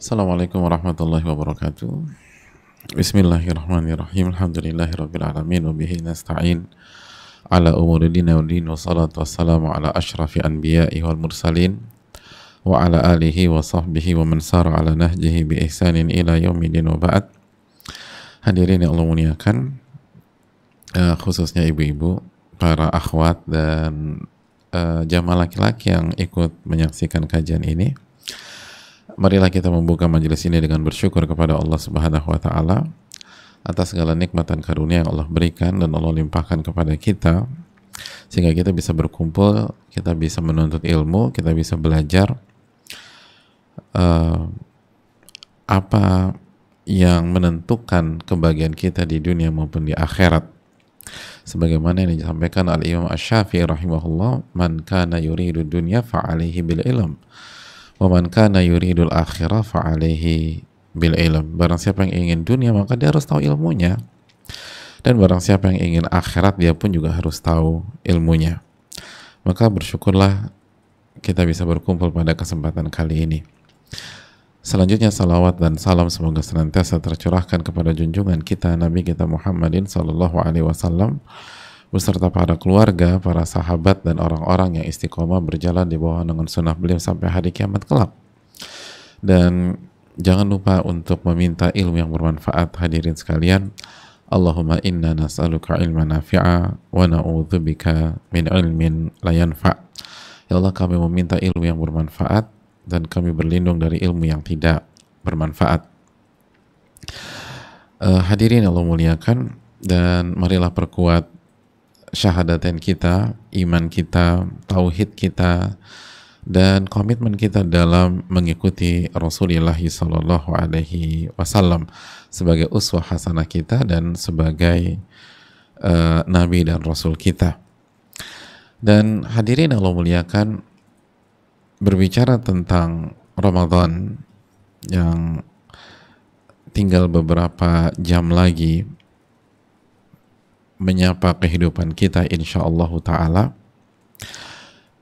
Assalamualaikum warahmatullahi wabarakatuh. Bismillahirrahmanirrahim. Alhamdulillahirabbil alamin wa bihi nasta'in ala umuri dina wa din wa salatu wassalamu ala asyrafil anbiya'i wal mursalin wa ala alihi wa sahbihi wa man sara ala nahjihi bi ihsanin ila yaumidin wa ba'd. Hadirin yang Allah muliakan, khususnya ibu-ibu, para akhwat dan jamaah laki-laki yang ikut menyaksikan kajian ini. Marilah kita membuka majelis ini dengan bersyukur kepada Allah Subhanahu wa taala atas segala nikmat dan karunia yang Allah berikan dan Allah limpahkan kepada kita sehingga kita bisa berkumpul, kita bisa menuntut ilmu, kita bisa belajar apa yang menentukan kebahagiaan kita di dunia maupun di akhirat. Sebagaimana yang disampaikan Al-Imam Asy-Syafi'i rahimahullah, man kana yuridu dunya fa'alaihi bil ilm wa man kana yuridul akhirah fa'alaihi bil ilm. Barang siapa yang ingin dunia maka dia harus tahu ilmunya, dan barang siapa yang ingin akhirat dia pun juga harus tahu ilmunya. Maka bersyukurlah kita bisa berkumpul pada kesempatan kali ini. Selanjutnya salawat dan salam semoga senantiasa tercurahkan kepada junjungan kita Nabi kita Muhammadin sallallahu alaihi wasallam beserta para keluarga, para sahabat dan orang-orang yang istiqomah berjalan di bawah naungan sunnah beliau sampai hari kiamat kelak. Dan jangan lupa untuk meminta ilmu yang bermanfaat, hadirin sekalian. Allahumma inna nas'aluka ilman nafi'a wa na'udzubika min ilmin la yanfa'. Ya Allah, kami meminta ilmu yang bermanfaat dan kami berlindung dari ilmu yang tidak bermanfaat. Hadirin Allah muliakan, dan marilah perkuat syahadatain kita, iman kita, tauhid kita, dan komitmen kita dalam mengikuti Rasulullah sallallahu alaihi wasallam sebagai uswah hasanah kita dan sebagai nabi dan rasul kita. Dan hadirin Allah muliakan, berbicara tentang Ramadan yang tinggal beberapa jam lagi menyapa kehidupan kita insyaallah ta'ala,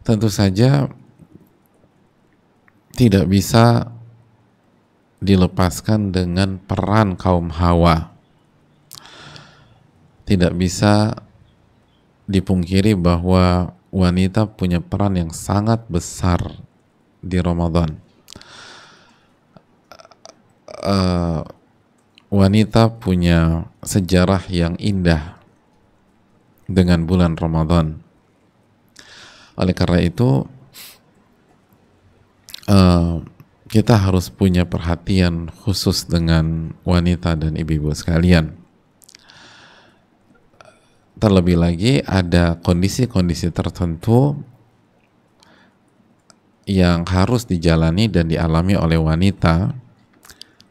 tentu saja tidak bisa dilepaskan dengan peran kaum Hawa. Tidak bisa dipungkiri bahwa wanita punya peran yang sangat besar di Ramadan. Wanita punya sejarah yang indah dengan bulan Ramadan. Oleh karena itu kita harus punya perhatian khusus dengan wanita dan ibu-ibu sekalian. Terlebih lagi ada kondisi-kondisi tertentu yang harus dijalani dan dialami oleh wanita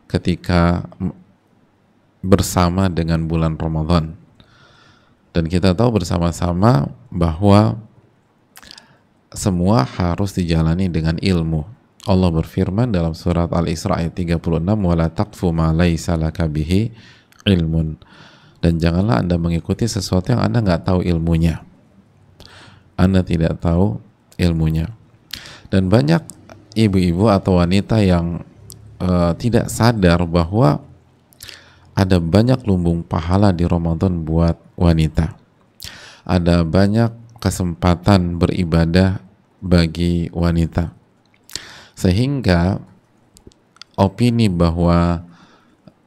ketika bersama dengan bulan Ramadan. Dan kita tahu bersama-sama bahwa semua harus dijalani dengan ilmu. Allah berfirman dalam surat Al-Isra ayat 36, "Wala taqfu ma laisa laka bihi ilmun." Dan janganlah Anda mengikuti sesuatu yang Anda nggak tahu ilmunya. Anda tidak tahu ilmunya. Dan banyak ibu-ibu atau wanita yang tidak sadar bahwa ada banyak lumbung pahala di Ramadan buat wanita. Ada banyak kesempatan beribadah bagi wanita. Sehingga opini bahwa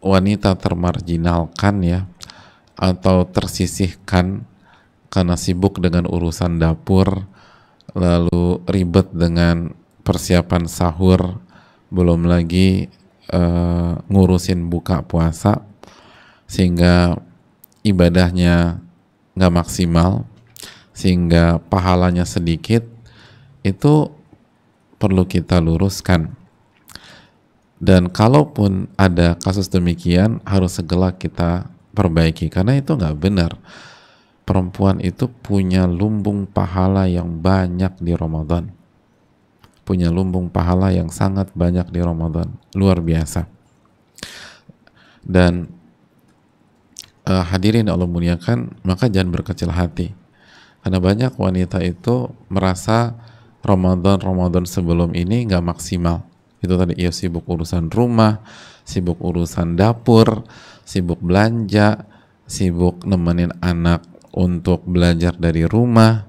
wanita termarginalkan ya, atau tersisihkan karena sibuk dengan urusan dapur, lalu ribet dengan persiapan sahur, belum lagi ngurusin buka puasa, sehingga ibadahnya nggak maksimal, sehingga pahalanya sedikit, itu perlu kita luruskan. Dan kalaupun ada kasus demikian, harus segera kita perbaiki, karena itu nggak benar. Perempuan itu punya lumbung pahala yang banyak di Ramadan, punya lumbung pahala yang sangat banyak di Ramadan, luar biasa. Dan hadirin Allah muliakan, maka jangan berkecil hati, karena banyak wanita itu merasa Ramadan sebelum ini nggak maksimal. Itu tadi, ya sibuk urusan rumah, sibuk urusan dapur, sibuk belanja, sibuk nemenin anak untuk belajar dari rumah,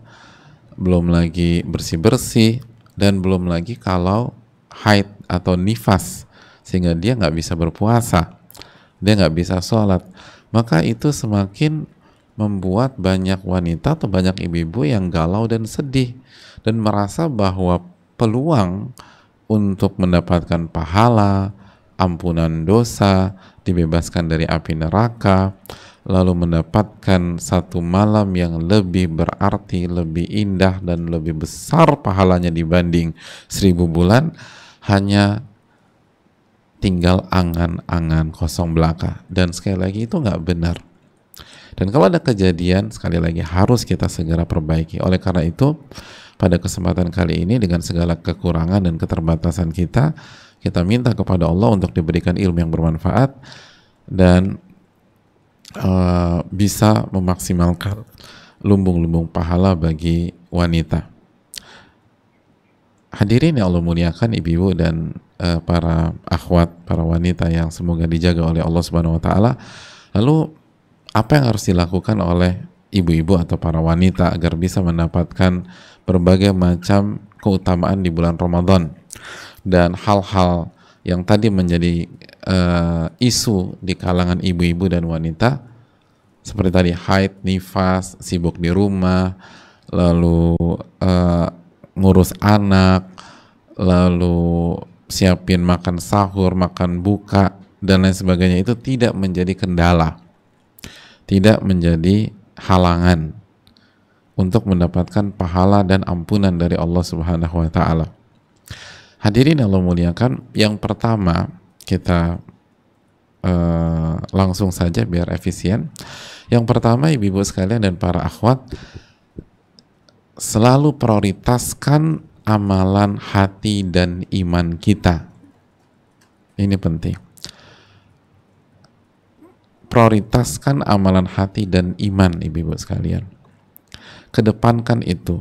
belum lagi bersih-bersih, dan belum lagi kalau haid atau nifas, sehingga dia nggak bisa berpuasa, dia nggak bisa sholat. Maka itu semakin membuat banyak wanita atau banyak ibu-ibu yang galau dan sedih, dan merasa bahwa peluang untuk mendapatkan pahala, ampunan dosa, dibebaskan dari api neraka, lalu mendapatkan satu malam yang lebih berarti, lebih indah, dan lebih besar pahalanya dibanding 1000 bulan, hanya tinggal angan-angan kosong belaka. Dan sekali lagi itu nggak benar. Dan kalau ada kejadian, sekali lagi harus kita segera perbaiki. Oleh karena itu, pada kesempatan kali ini dengan segala kekurangan dan keterbatasan kita minta kepada Allah untuk diberikan ilmu yang bermanfaat dan bisa memaksimalkan lumbung-lumbung pahala bagi wanita. Hadirin yang Allah muliakan, ibu-ibu dan para akhwat, para wanita yang semoga dijaga oleh Allah Subhanahu wa taala. Lalu apa yang harus dilakukan oleh ibu-ibu atau para wanita agar bisa mendapatkan berbagai macam keutamaan di bulan Ramadan, dan hal-hal yang tadi menjadi isu di kalangan ibu-ibu dan wanita seperti tadi haid, nifas, sibuk di rumah, lalu ngurus anak, lalu siapin makan sahur, makan buka, dan lain sebagainya, itu tidak menjadi kendala, tidak menjadi halangan untuk mendapatkan pahala dan ampunan dari Allah Subhanahu wa taala. Hadirin yang Allah muliakan, yang pertama kita langsung saja biar efisien. Yang pertama, ibu-ibu sekalian dan para akhwat, selalu prioritaskan amalan hati dan iman kita. Ini penting. Prioritaskan amalan hati dan iman, ibu-ibu sekalian. Kedepankan itu.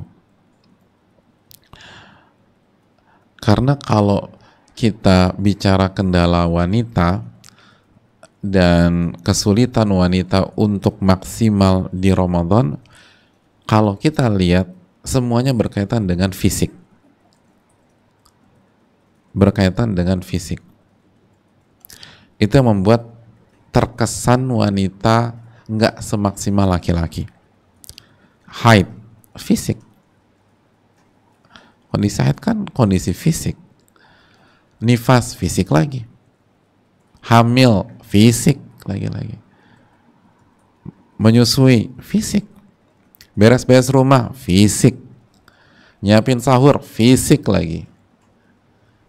Karena kalau kita bicara kendala wanita dan kesulitan wanita untuk maksimal di Ramadan, kalau kita lihat semuanya berkaitan dengan fisik. Berkaitan dengan fisik. Itu yang membuat terkesan wanita nggak semaksimal laki-laki. Haid, fisik. Kondisi haid kan kondisi fisik. Nifas, fisik lagi. Hamil, fisik lagi-lagi. Menyusui, fisik. Beres-beres rumah, fisik. Nyiapin sahur, fisik lagi.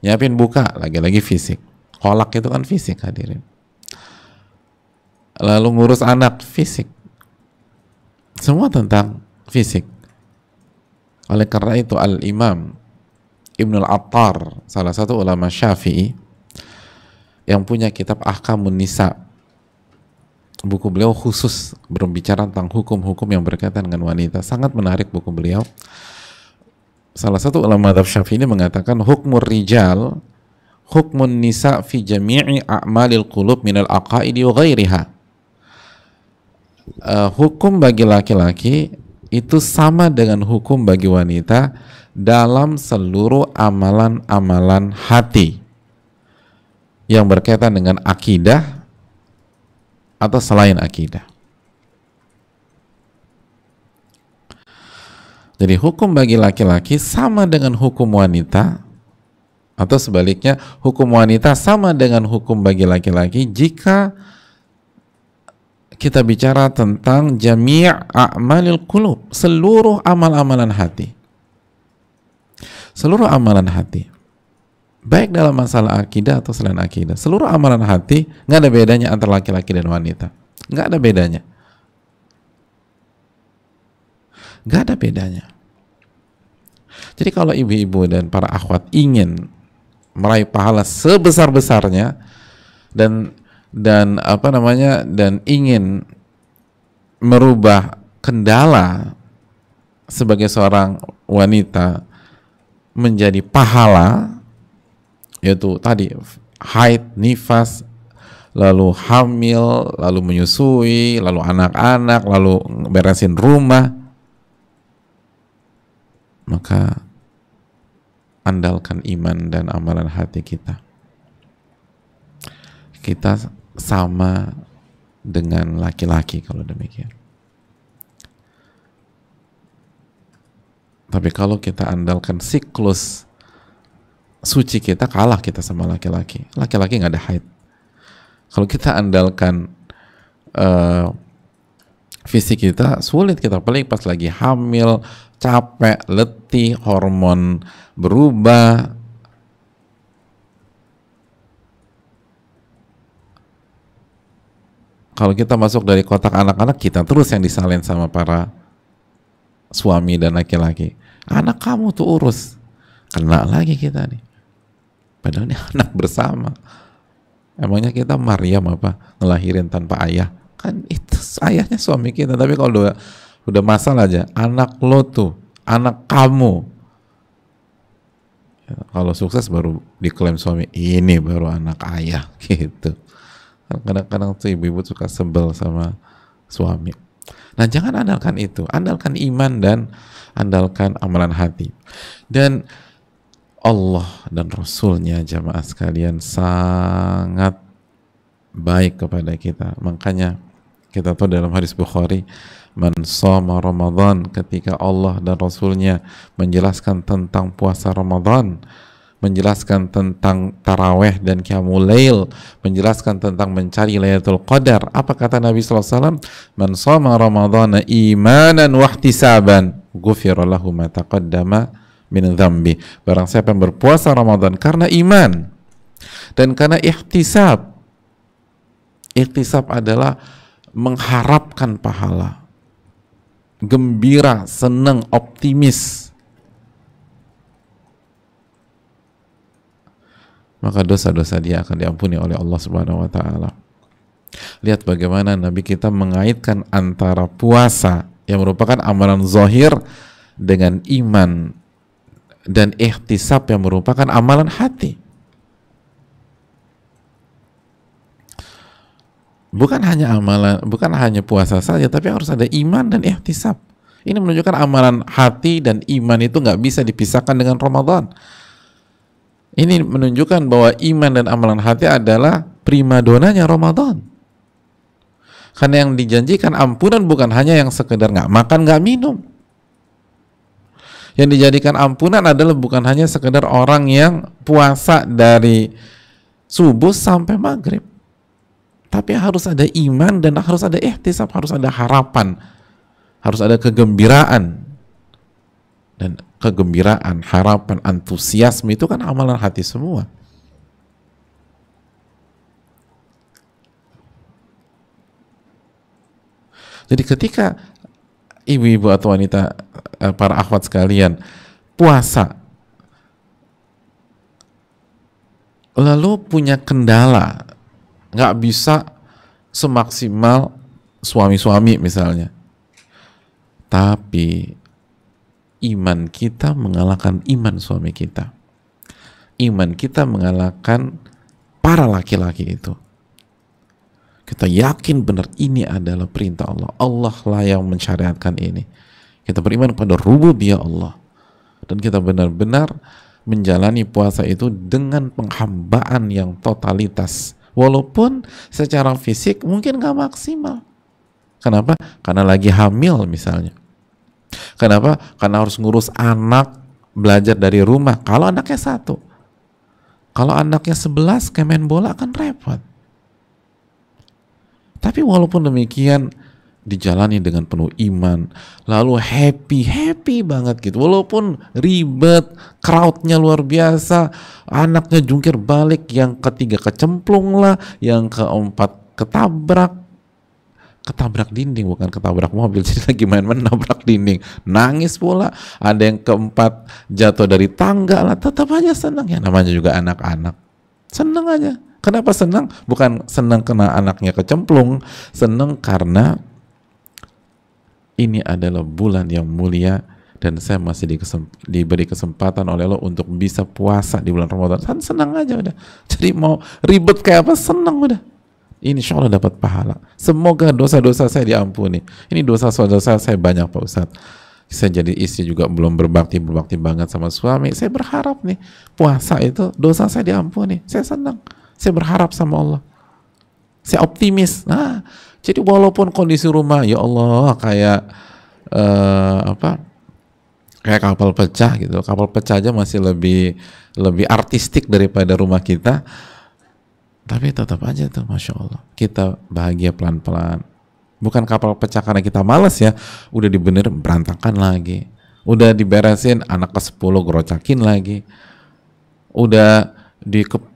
Nyiapin buka, lagi-lagi fisik. Kolak itu kan fisik, hadirin. Lalu ngurus anak, fisik. Semua tentang fisik. Oleh karena itu Al-Imam Ibnul Attar, salah satu ulama Syafi'i yang punya kitab Ahkamun Nisa, buku beliau khusus berbicara tentang hukum-hukum yang berkaitan dengan wanita, sangat menarik buku beliau. Salah satu ulama mazhab Syafi'i ini mengatakan hukmur rijal hukmun nisa fi jami'i a'malil qulub minal aqaidi wa ghairiha. Hukum bagi laki-laki itu sama dengan hukum bagi wanita dalam seluruh amalan-amalan hati yang berkaitan dengan akidah atau selain akidah. Jadi hukum bagi laki-laki sama dengan hukum wanita, atau sebaliknya hukum wanita sama dengan hukum bagi laki-laki jika kita bicara tentang jami' a'malil qulub, seluruh amal-amalan hati. Seluruh amalan hati. Baik dalam masalah akidah atau selain akidah. Seluruh amalan hati nggak ada bedanya antara laki-laki dan wanita. Nggak ada bedanya. Nggak ada bedanya. Jadi kalau ibu-ibu dan para akhwat ingin meraih pahala sebesar-besarnya dan ingin merubah kendala sebagai seorang wanita menjadi pahala, yaitu tadi haid, nifas, lalu hamil, lalu menyusui, lalu anak-anak, lalu beresin rumah, maka andalkan iman dan amalan hati kita. Kita sama dengan laki-laki kalau demikian. Tapi kalau kita andalkan siklus suci kita, kalah kita sama laki-laki. Laki-laki nggak ada haid. Kalau kita andalkan fisik kita, sulit kita, paling pas lagi hamil, capek, letih, hormon berubah. Kalau kita masuk dari kotak anak-anak, kita terus yang disalin sama para suami dan laki-laki. Anak kamu tuh urus, kena lagi kita nih. Padahal ini anak bersama. Emangnya kita Maryam apa ngelahirin tanpa ayah? Kan itu ayahnya suami kita. Tapi kalau udah masalah aja, anak lo tuh, anak kamu. Ya, kalau sukses baru diklaim suami, ini baru anak ayah gitu. Kadang-kadang tuh ibu-ibu suka sebel sama suami. Nah, jangan andalkan itu, andalkan iman dan andalkan amalan hati. Dan Allah dan Rasulnya, jamaah sekalian, sangat baik kepada kita. Makanya kita tahu dalam hadis Bukhari, man shoma Ramadan, ketika Allah dan Rasulnya menjelaskan tentang puasa Ramadan, menjelaskan tentang taraweh dan qiyamul lail, menjelaskan tentang mencari Lailatul Qadar. Apa kata Nabi SAW? Man shoma Ramadhana imanan wahtisaban ghufira lahu ma taqaddama min dzambi. Barang siapa yang berpuasa Ramadan karena iman dan karena ihtisab. Ihtisab adalah mengharapkan pahala, gembira, senang, optimis, maka dosa-dosa dia akan diampuni oleh Allah Subhanahu wa taala. Lihat bagaimana Nabi kita mengaitkan antara puasa yang merupakan amalan zahir dengan iman dan ihtisab yang merupakan amalan hati. Bukan hanya puasa saja, tapi harus ada iman dan ihtisab. Ini menunjukkan amalan hati dan iman itu nggak bisa dipisahkan dengan Ramadan. Ini menunjukkan bahwa iman dan amalan hati adalah primadonanya Ramadan. Karena yang dijanjikan ampunan bukan hanya yang sekedar nggak makan, nggak minum. Yang dijadikan ampunan adalah bukan hanya sekedar orang yang puasa dari subuh sampai maghrib. Tapi harus ada iman dan harus ada ihtisab, harus ada harapan, harus ada kegembiraan. Dan kegembiraan, harapan, antusiasme itu kan amalan hati semua. Jadi ketika ibu-ibu atau wanita, para akhwat sekalian, puasa lalu punya kendala, nggak bisa semaksimal suami-suami misalnya, tapi iman kita mengalahkan iman suami kita, iman kita mengalahkan para laki-laki itu. Kita yakin benar ini adalah perintah Allah. Allah lah yang mensyariatkan ini. Kita beriman kepada rububiyah Allah. Dan kita benar-benar menjalani puasa itu dengan penghambaan yang totalitas. Walaupun secara fisik mungkin gak maksimal. Kenapa? Karena lagi hamil misalnya. Kenapa? Karena harus ngurus anak, belajar dari rumah. Kalau anaknya 1. Kalau anaknya 11 kayak main bola kan repot. Tapi walaupun demikian dijalani dengan penuh iman, lalu happy banget gitu. Walaupun ribet, crowdnya luar biasa, anaknya jungkir balik, yang ketiga kecemplung lah, yang keempat ketabrak dinding, bukan ketabrak mobil, jadi lagi main-main nabrak dinding, nangis pula. Ada yang keempat jatuh dari tangga lah, tetap aja senang. Ya namanya juga anak-anak, senang aja. Kenapa senang? Bukan senang karena anaknya kecemplung, senang karena ini adalah bulan yang mulia dan saya masih diberi kesempatan oleh Allah untuk bisa puasa di bulan Ramadan, kan senang aja udah. Jadi mau ribet kayak apa, senang udah. Insya Allah dapat pahala. Semoga dosa-dosa saya diampuni. Ini dosa-dosa saya banyak Pak Ustadz. Saya jadi istri juga belum berbakti banget sama suami. Saya berharap nih puasa itu dosa saya diampuni. Saya senang. Saya berharap sama Allah. Saya optimis. Nah, jadi walaupun kondisi rumah ya Allah kayak kayak kapal pecah gitu. Kapal pecah aja masih lebih artistik daripada rumah kita. Tapi tetap aja tuh Masya Allah kita bahagia pelan-pelan. Bukan kapal pecah karena kita malas ya, udah dibenerin berantakan lagi, udah diberesin anak ke-10 gerocakin lagi, udah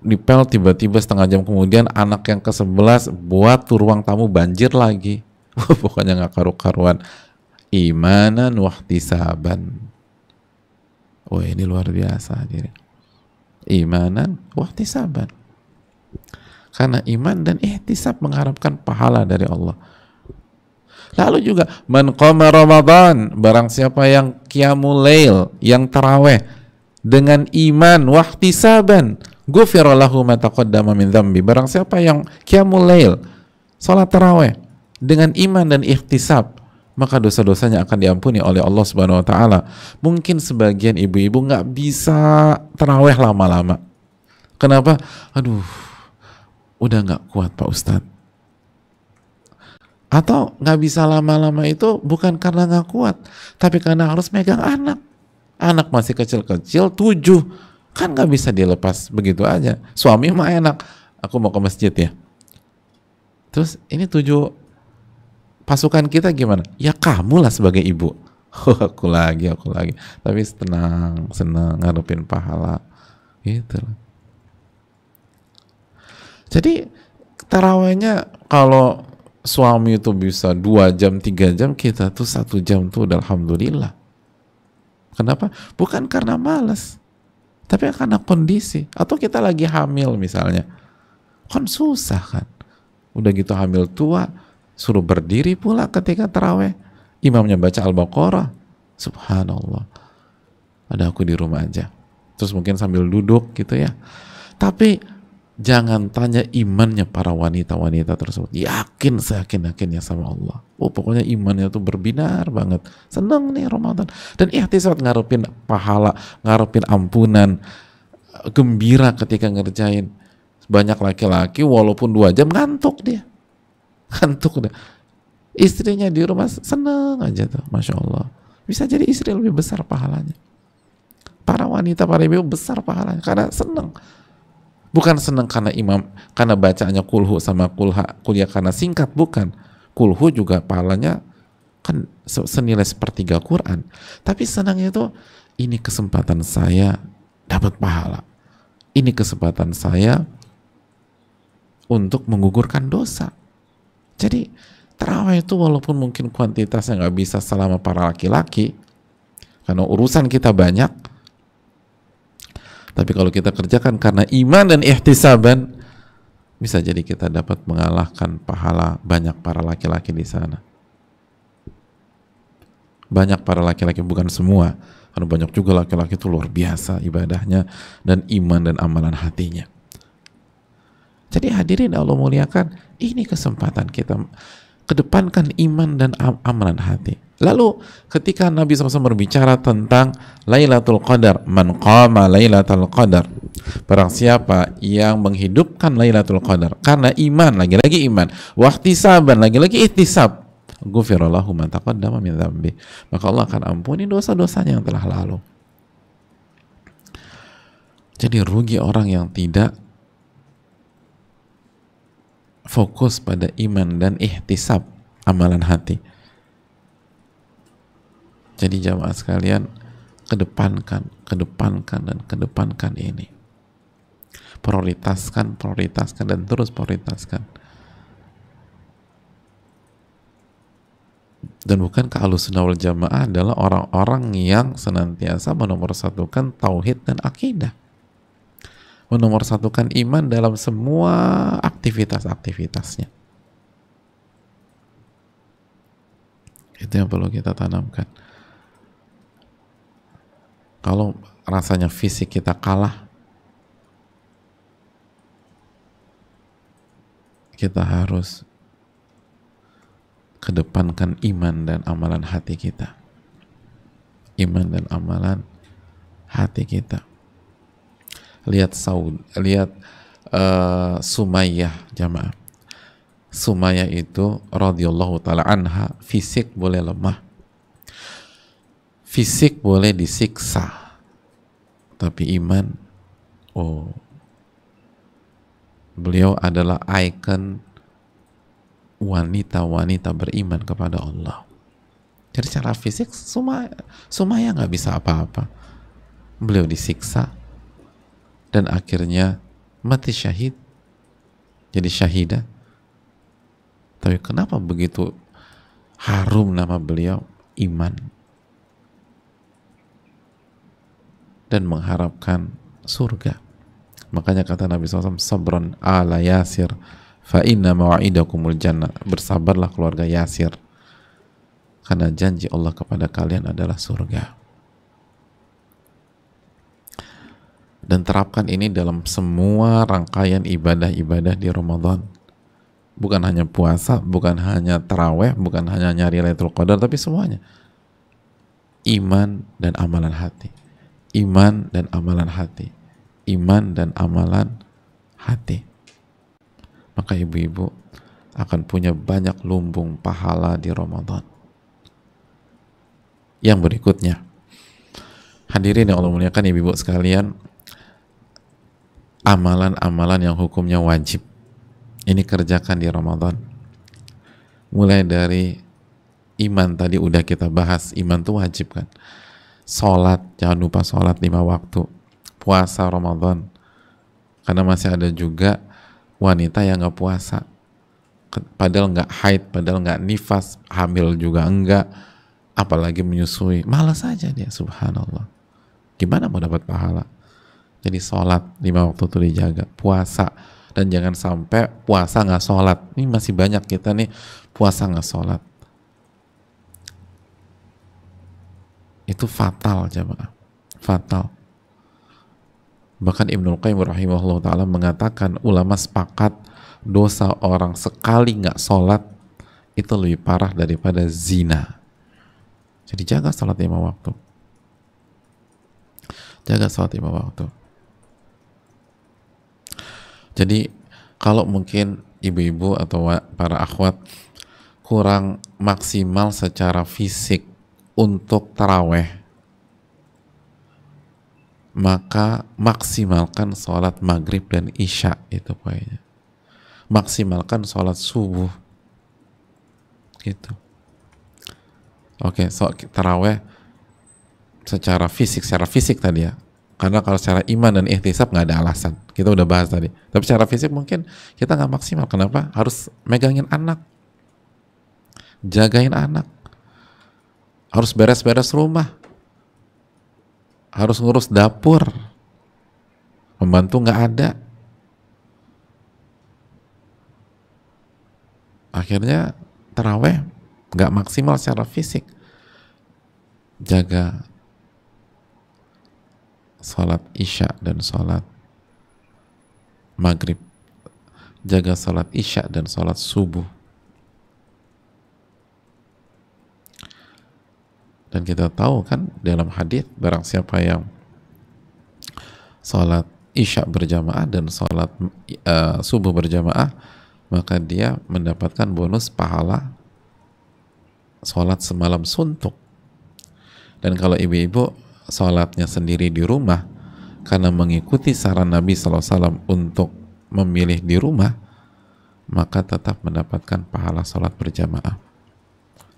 dipel tiba-tiba setengah jam kemudian anak yang ke-11 buat tuh ruang tamu banjir lagi. Pokoknya nggak karu-karuan. Imanan wahtisaban. Oh ini luar biasa hadirin. Imanan wahtisaban. Karena iman dan ihtisab mengharapkan pahala dari Allah. Lalu juga man qama Ramadan, barang siapa yang qiyamul lail, yang taraweh dengan iman wahtisaban, ghufira lahu ma taqaddama min dzambi. Barang siapa yang qiyamul lail, salat taraweh dengan iman dan ihtisab, maka dosa-dosanya akan diampuni oleh Allah Subhanahu wa taala. Mungkin sebagian ibu-ibu nggak bisa taraweh lama-lama. Kenapa? Aduh, udah nggak kuat Pak Ustadz. Atau nggak bisa lama-lama itu bukan karena nggak kuat, tapi karena harus megang anak. Anak masih kecil-kecil, 7, kan nggak bisa dilepas begitu aja. Suami mah enak, aku mau ke masjid ya. Terus ini 7 pasukan kita gimana? Ya kamu lah sebagai ibu. aku lagi. Tapi senang ngarepin pahala. Gitu. Jadi tarawehnya kalau suami itu bisa 2 jam, 3 jam, kita tuh 1 jam tuh udah alhamdulillah. Kenapa? Bukan karena malas, tapi karena kondisi. Atau kita lagi hamil misalnya, kan susah kan. Udah gitu hamil tua, suruh berdiri pula ketika taraweh. Imamnya baca Al-Baqarah, subhanallah. Ada aku di rumah aja. Terus mungkin sambil duduk gitu ya. Tapi jangan tanya imannya para wanita-wanita tersebut. Yakin, seyakin-yakinnya sama Allah. Oh, pokoknya imannya tuh berbinar banget. Senang nih Ramadan. Dan ihtisab ngarepin pahala, ngarepin ampunan, gembira ketika ngerjain. Banyak laki-laki walaupun 2 jam ngantuk dia. Ngantuk dia. Istrinya di rumah senang aja tuh. Masya Allah. Bisa jadi istri lebih besar pahalanya. Para wanita, para ibu besar pahalanya. Karena senang. Bukan senang karena karena bacaannya kulhu sama kuliah karena singkat, bukan. Kulhu juga pahalanya kan senilai 1/3 Quran. Tapi senangnya itu, ini kesempatan saya dapat pahala. Ini kesempatan saya untuk menggugurkan dosa. Jadi tarawih itu walaupun mungkin kuantitasnya nggak bisa selama para laki-laki, karena urusan kita banyak, tapi kalau kita kerjakan karena iman dan ihtisaban, bisa jadi kita dapat mengalahkan pahala banyak para laki-laki di sana. Banyak para laki-laki, bukan semua, karena banyak juga laki-laki itu luar biasa ibadahnya dan iman dan amalan hatinya. Jadi hadirin Allah muliakan, ini kesempatan kita kedepankan iman dan amalan hati. Lalu ketika Nabi SAW berbicara tentang Lailatul Qadar, man qama Lailatul Qadar, barang siapa yang menghidupkan Lailatul Qadar karena iman, lagi-lagi iman, wahtisaban, lagi-lagi ihtisab, ghufira lahu ma taqaddama min dzambi, maka Allah akan ampuni dosa-dosanya yang telah lalu. Jadi rugi orang yang tidak fokus pada iman dan ihtisab, amalan hati. Jadi jamaah sekalian, kedepankan ini. Prioritaskan dan terus prioritaskan. Dan bukankah Ahlussunnah wal Jamaah adalah orang-orang yang senantiasa menomorsatukan tauhid dan akidah, menomorsatukan iman dalam semua aktivitas-aktivitasnya. Itu yang perlu kita tanamkan. Kalau rasanya fisik kita kalah, kita harus kedepankan iman dan amalan hati kita. Iman dan amalan hati kita. Lihat Sumayyah, jamaah. Sumayyah itu radhiyallahu taala anha, fisik boleh lemah, fisik boleh disiksa, tapi iman, oh, beliau adalah ikon wanita-wanita beriman kepada Allah. Jadi secara fisik Sumayyah nggak bisa apa-apa. Beliau disiksa dan akhirnya mati syahid, jadi syahidah. Tapi kenapa begitu harum nama beliau? Iman dan mengharapkan surga. Makanya kata Nabi SAW, sabran ala Yasir fa inna maw'idakumul jannah. Bersabarlah keluarga Yasir, karena janji Allah kepada kalian adalah surga. Dan terapkan ini dalam semua rangkaian ibadah-ibadah di Ramadan. Bukan hanya puasa, bukan hanya taraweh, bukan hanya nyari Lailatul Qadar, tapi semuanya. Iman dan amalan hati. Iman dan amalan hati. Iman dan amalan hati. Maka ibu-ibu akan punya banyak lumbung pahala di Ramadan. Yang berikutnya, hadirin yang Allah muliakan ibu-ibu sekalian, amalan-amalan yang hukumnya wajib ini kerjakan di Ramadan. Mulai dari iman, tadi udah kita bahas, iman tuh wajib kan. Sholat, jangan lupa sholat 5 waktu. Puasa Ramadan, karena masih ada juga wanita yang nggak puasa, padahal nggak haid, padahal nggak nifas, hamil juga enggak, apalagi menyusui, malas aja dia, subhanallah. Gimana mau dapat pahala? Jadi sholat 5 waktu itu dijaga, puasa, dan jangan sampai puasa nggak sholat. Ini masih banyak kita nih puasa nggak sholat. Itu fatal, jemaah, fatal. Bahkan Ibnul Qayyim rahimahullah ta'ala mengatakan, ulama sepakat dosa orang sekali nggak sholat itu lebih parah daripada zina. Jadi jaga sholat 5 waktu. Jaga sholat 5 waktu. Jadi kalau mungkin ibu-ibu atau para akhwat kurang maksimal secara fisik untuk taraweh, maka maksimalkan sholat maghrib dan isya, itu poinnya. Maksimalkan sholat subuh, gitu. Oke, taraweh secara fisik tadi ya. Karena kalau secara iman dan ihtisab nggak ada alasan. Kita udah bahas tadi. Tapi secara fisik mungkin kita nggak maksimal. Kenapa? Harus megangin anak, jagain anak, harus beres-beres rumah, harus ngurus dapur, pembantu nggak ada. Akhirnya taraweh nggak maksimal secara fisik. Jaga sholat isya dan sholat maghrib, jaga sholat isya dan sholat subuh. Dan kita tahu kan dalam hadis, barang siapa yang sholat isya berjamaah dan sholat subuh berjamaah, maka dia mendapatkan bonus pahala sholat semalam suntuk. Dan kalau ibu-ibu sholatnya sendiri di rumah karena mengikuti saran Nabi SAW untuk memilih di rumah, maka tetap mendapatkan pahala sholat berjamaah.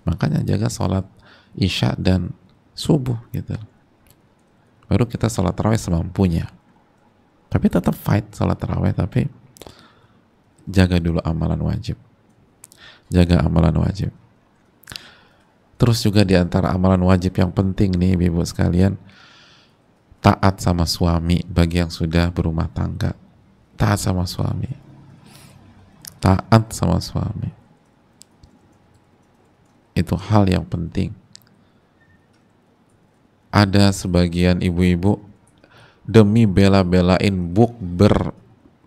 Makanya jaga sholat isya dan subuh gitu. Baru kita sholat tarawih semampunya. Tapi tetap fight sholat tarawih, tapi jaga dulu amalan wajib. Jaga amalan wajib. Terus juga di antara amalan wajib yang penting nih ibu sekalian, taat sama suami bagi yang sudah berumah tangga. Taat sama suami. Taat sama suami. Itu hal yang penting. ada sebagian ibu-ibu demi bela-belain bukber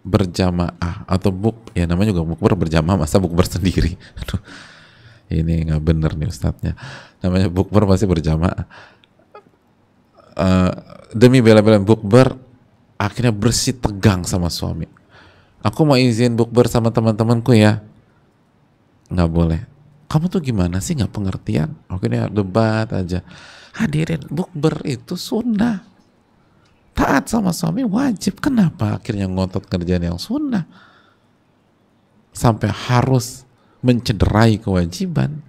berjamaah atau ya namanya juga bukber berjamaah, masa bukber sendiri. Aduh, ini nggak bener nih ustadznya, namanya bukber pasti berjamaah. Demi bela-belain bukber akhirnya bersih tegang sama suami. Aku mau izin bukber sama teman-temanku ya, nggak boleh. Kamu tuh gimana sih, nggak pengertian? Akhirnya debat aja. Hadirin, bukber itu sunnah, taat sama suami wajib. Kenapa akhirnya ngotot kerjaan yang sunnah sampai harus mencederai kewajiban?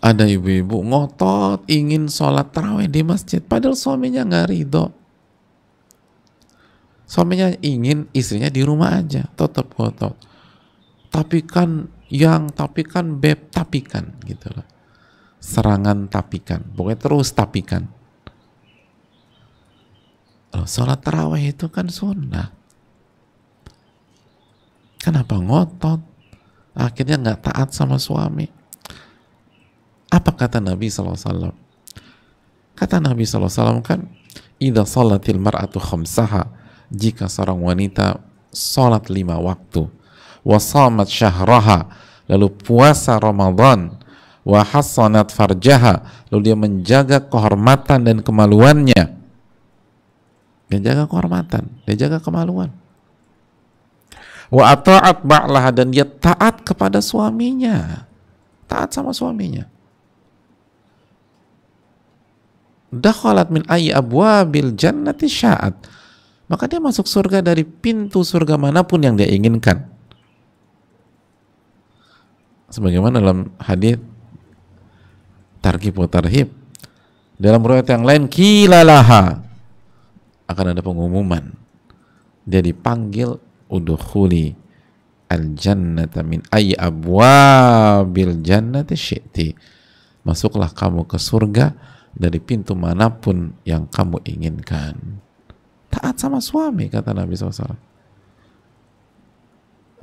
Ada ibu-ibu ngotot ingin sholat tarawih di masjid, padahal suaminya nggak ridho. Suaminya ingin istrinya di rumah aja, tetap ngotot. Tapi kan beb, tapi kan gitu loh. Serangan tapikan, pokoknya terus tapikan. Sholat tarawih itu kan sunnah, kenapa ngotot? Akhirnya nggak taat sama suami. Apa kata Nabi SAW? Kata Nabi SAW kan, idza shalatil mar'atu khamsaha, jika seorang wanita sholat 5 waktu, wa shamat syahraha, lalu puasa Ramadan, wa hassanat farjaha, lalu dia menjaga kehormatan dan kemaluannya. Dia jaga kehormatan, dia jaga kemaluan. Wa ata'at ba'laha, dan dia taat kepada suaminya, taat sama suaminya. Dakhalat min ayyi abwabil jannati sya'at, maka dia masuk surga dari pintu surga manapun yang dia inginkan. Sebagaimana dalam hadis targhib wa tarhib, dalam riwayat yang lain kilalaha, akan ada pengumuman, dia dipanggil udkhuli al jannata min ayyi abwabil jannati syi'ti, masuklah kamu ke surga dari pintu manapun yang kamu inginkan. Taat sama suami, kata Nabi SAW.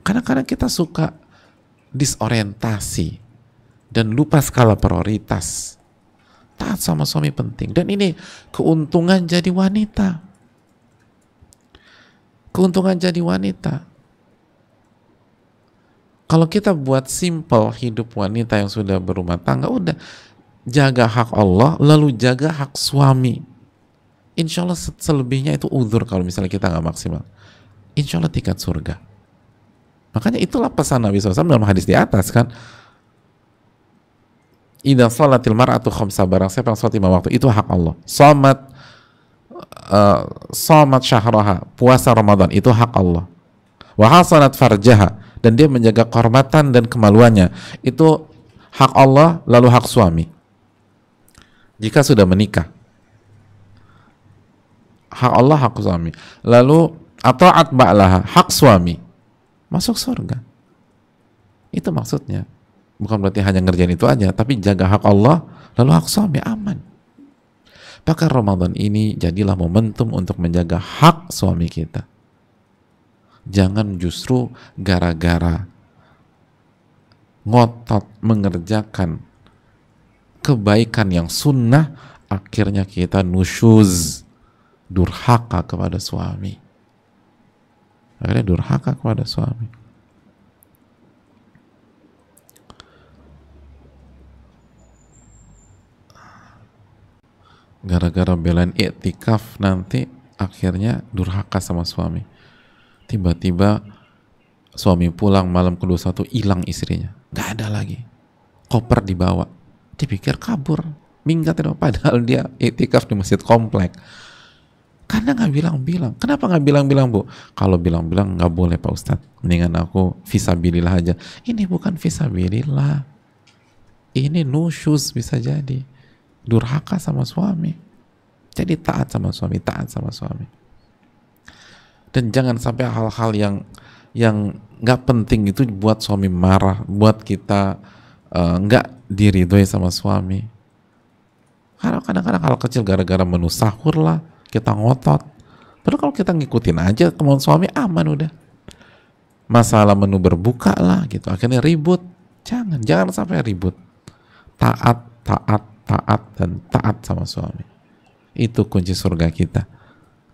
Kadang-kadang kita suka disorientasi dan lupa skala prioritas. Taat sama suami penting, dan ini keuntungan jadi wanita. Keuntungan jadi wanita. Kalau kita buat simple hidup wanita yang sudah berumah tangga, udah jaga hak Allah, lalu jaga hak suami. Insya Allah selebihnya itu uzur kalau misalnya kita nggak maksimal. Insya Allah tiket surga. Makanya itulah pesan Nabi SAW dalam hadis di atas kan. Idza shalatil mar'atu khamsa, barang siapa yang sholat 5 waktu, itu hak Allah. Shamat syahraha, puasa Ramadan, itu hak Allah. Wa hasanat farjaha, dan dia menjaga kehormatan dan kemaluannya, itu hak Allah, lalu hak suami. Jika sudah menikah, hak Allah, hak suami, lalu ata'at ba'laha, hak suami, masuk surga. Itu maksudnya. Bukan berarti hanya ngerjain itu aja, tapi jaga hak Allah, lalu hak suami, aman. Maka Ramadan ini jadilah momentum untuk menjaga hak suami kita. Jangan justru gara-gara ngotot mengerjakan kebaikan yang sunnah, akhirnya kita nusyuz, durhaka kepada suami. Akhirnya durhaka kepada suami. Gara-gara belain iktikaf, nanti akhirnya durhaka sama suami. Tiba-tiba suami pulang malam ke-21, hilang istrinya, nggak ada lagi, koper dibawa, dipikir kabur, minggat itu, padahal dia iktikaf di masjid komplek. Karena nggak bilang-bilang. Kenapa nggak bilang-bilang, Bu? Kalau bilang-bilang nggak boleh, Pak Ustadz, mendingan aku fisabilillah aja. Ini bukan fisabilillah, ini nusyuz, bisa jadi durhaka sama suami. Jadi taat sama suami, taat sama suami. Dan jangan sampai hal-hal yang nggak penting itu buat suami marah, buat kita nggak diridhoi sama suami. Karena kadang-kadang hal kecil, gara-gara menu sahur lah kita ngotot. Padahal kalau kita ngikutin aja kemauan suami, aman udah. Masalah menu berbuka lah gitu, akhirnya ribut. Jangan sampai ribut. taat, taat, taat, dan taat sama suami. Itu kunci surga kita.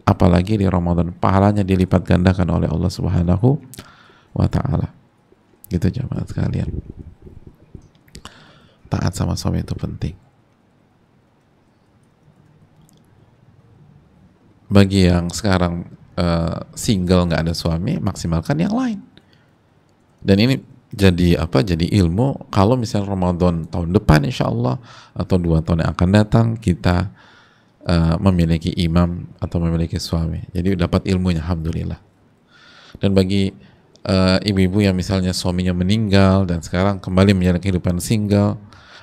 Apalagi di Ramadan, pahalanya dilipat gandakan oleh Allah Subhanahu wa ta'ala. Gitu jemaah sekalian. Taat sama suami itu penting. Bagi yang sekarang single nggak ada suami, maksimalkan yang lain. Dan ini jadi apa? Jadi ilmu. Kalau misalnya Ramadan tahun depan, insya Allah, atau 2 tahun yang akan datang, kita memiliki imam atau memiliki suami. Jadi dapat ilmunya, alhamdulillah. Dan bagi ibu-ibu yang misalnya suaminya meninggal dan sekarang kembali menjalani kehidupan single,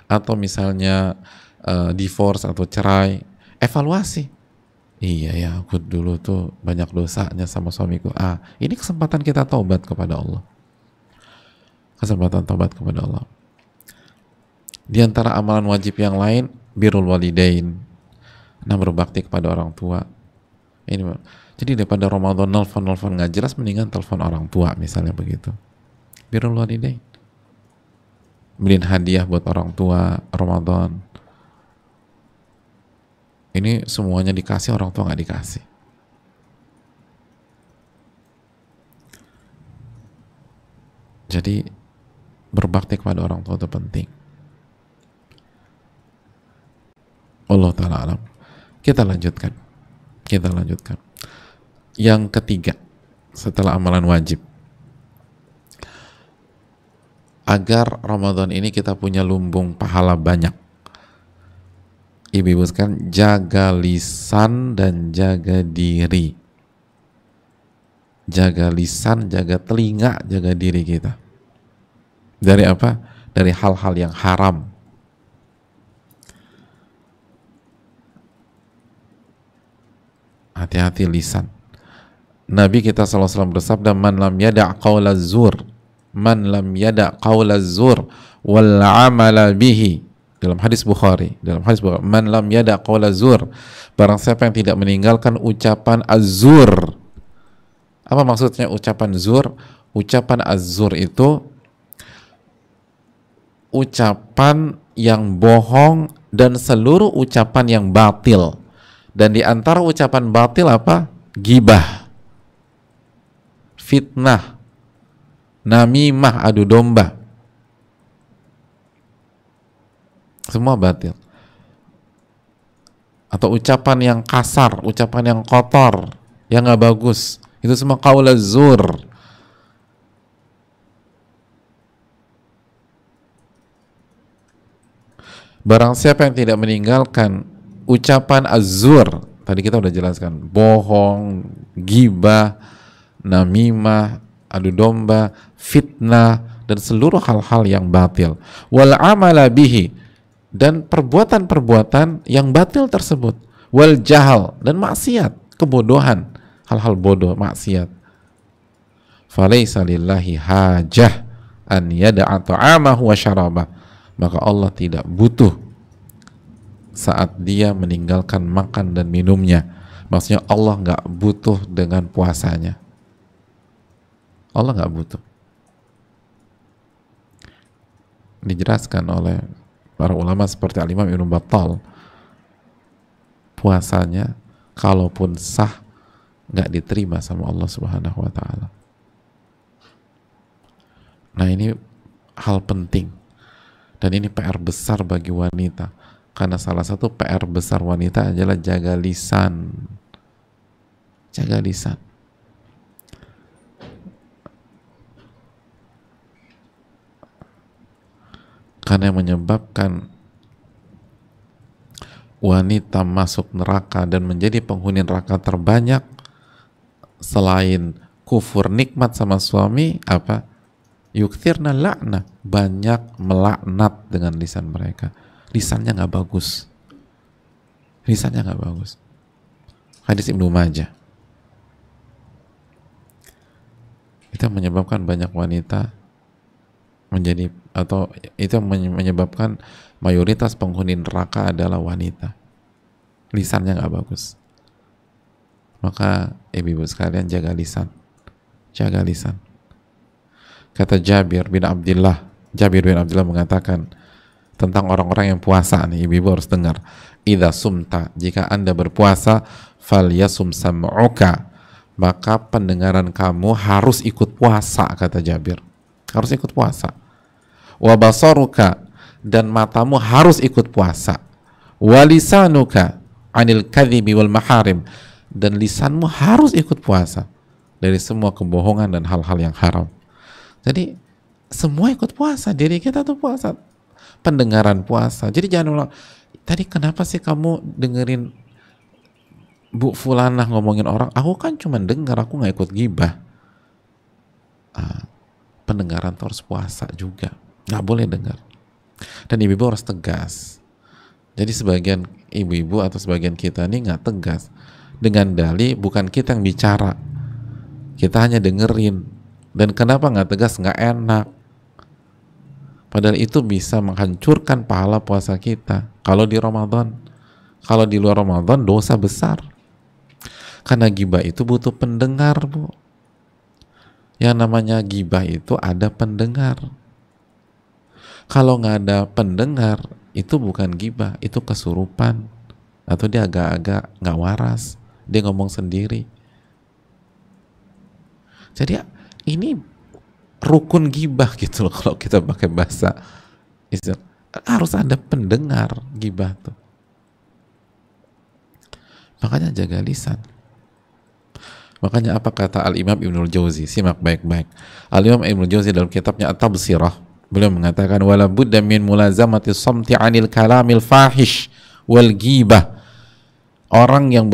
atau misalnya divorce atau cerai, evaluasi. Iya ya, aku dulu tuh banyak dosanya sama suamiku. Ini kesempatan kita taubat kepada Allah. Kesempatan taubat kepada Allah. Di antara amalan wajib yang lain, birrul walidain. Berbakti kepada orang tua. Jadi daripada Ramadan nelfon nggak jelas, mendingan telepon orang tua misalnya begitu. Birrul walidain. Beliin hadiah buat orang tua Ramadan. Ini semuanya dikasih, orang tua nggak dikasih. Jadi berbakti kepada orang tua itu penting. Allah Ta'ala alam. Kita lanjutkan. Yang ketiga, setelah amalan wajib, agar Ramadan ini kita punya lumbung pahala banyak, ibu-ibu sekalian, jaga lisan dan jaga diri. Jaga lisan, jaga telinga, jaga diri kita. Dari apa? Dari hal-hal yang haram. Hati-hati lisan. Nabi kita SAW bersabda, man lam yada' qawla zur wal amala bihi, dalam hadis Bukhari, man lam yada' qawla zur, barang siapa yang tidak meninggalkan ucapan az-zur. Apa maksudnya ucapan zur? Ucapan az-zur itu ucapan yang bohong dan seluruh ucapan yang batil. Dan di antara ucapan batil apa? Gibah, fitnah, namimah, adu domba. Semua batil. Atau ucapan yang kasar, ucapan yang kotor, yang gak bagus. Itu semua qaul az-zur. Barang siapa yang tidak meninggalkan ucapan az-zur, tadi kita udah jelaskan, bohong, gibah, namimah, adu domba, fitnah, dan seluruh hal-hal yang batil. Wal amala bihi, dan perbuatan-perbuatan yang batil tersebut. Wal jahal, dan maksiat, kebodohan, hal-hal bodoh, maksiat. Falaysa lillahi hajah an yada'a ta'amahu wa syarabah, maka Allah tidak butuh saat dia meninggalkan makan dan minumnya. Maksudnya Allah nggak butuh dengan puasanya. Allah nggak butuh. Dijelaskan oleh para ulama seperti Al-Imam Ibnu Battal, puasanya kalaupun sah nggak diterima sama Allah Subhanahu wa ta'ala. Nah, ini hal penting, dan ini PR besar bagi wanita. Karena salah satu PR besar wanita adalah jaga lisan. Jaga lisan. Karena yang menyebabkan wanita masuk neraka dan menjadi penghuni neraka terbanyak selain kufur nikmat sama suami, apa? Yukthirna la'na, banyak melaknat dengan lisan mereka. Lisannya nggak bagus. Lisannya nggak bagus. Hadis Ibnu Majah. Itu menyebabkan banyak wanita menjadi, atau itu menyebabkan mayoritas penghuni neraka adalah wanita. Lisannya nggak bagus. Maka ibu-ibu sekalian, jaga lisan. Jaga lisan. Kata Jabir bin Abdullah mengatakan, tentang orang-orang yang puasa nih, ibu-ibu harus dengar. Idza sumta, jika Anda berpuasa, falyasum sam'uka, maka pendengaran kamu harus ikut puasa, kata Jabir. Harus ikut puasa. Wa basaruka, dan matamu harus ikut puasa. Wa lisanuka anil kadhibi wal maharim, dan lisanmu harus ikut puasa dari semua kebohongan dan hal-hal yang haram. Jadi semua ikut puasa, diri kita tuh puasa, pendengaran puasa. Jadi jangan ulang, tadi kenapa sih kamu dengerin Bu Fulanah ngomongin orang? Aku kan cuma dengar, aku nggak ikut gibah. Pendengaran tuh harus puasa juga, nggak boleh dengar. Dan ibu-ibu harus tegas. Jadi sebagian ibu-ibu atau sebagian kita ini nggak tegas dengan dalih, bukan kita yang bicara, kita hanya dengerin. Dan kenapa nggak tegas? Nggak enak. Padahal itu bisa menghancurkan pahala puasa kita kalau di Ramadan. Kalau di luar Ramadan dosa besar. Karena gibah itu butuh pendengar, Bu. Yang namanya gibah itu ada pendengar. Kalau nggak ada pendengar, itu bukan gibah, itu kesurupan. Atau dia agak-agak nggak waras, dia ngomong sendiri. Jadi ini rukun gibah gitu loh, kalau kita pakai bahasa istilah. Harus ada pendengar gibah tuh. Makanya jaga lisan. Makanya apa kata Al-Imam Ibnul Jauzi? Simak baik-baik. Al-Imam Ibnul Jauzi dalam kitabnya At-Tabsirah, beliau mengatakan wala budda min mulazamati samti 'anil kalamil fahish wal ghibah. Orang yang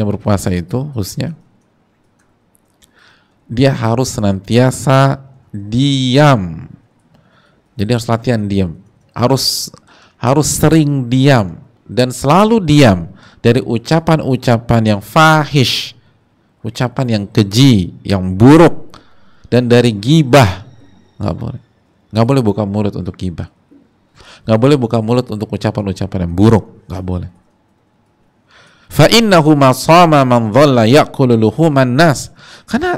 berpuasa itu khususnya dia harus senantiasa diam. Jadi harus latihan diam. Harus sering diam dan selalu diam dari ucapan-ucapan yang fahish, ucapan yang keji, yang buruk, dan dari gibah. Nggak boleh buka mulut untuk gibah. Nggak boleh buka mulut untuk ucapan-ucapan yang buruk. Nggak boleh. Fa innahu ma shama man dhalla ya'kulu luhuman nas. Karena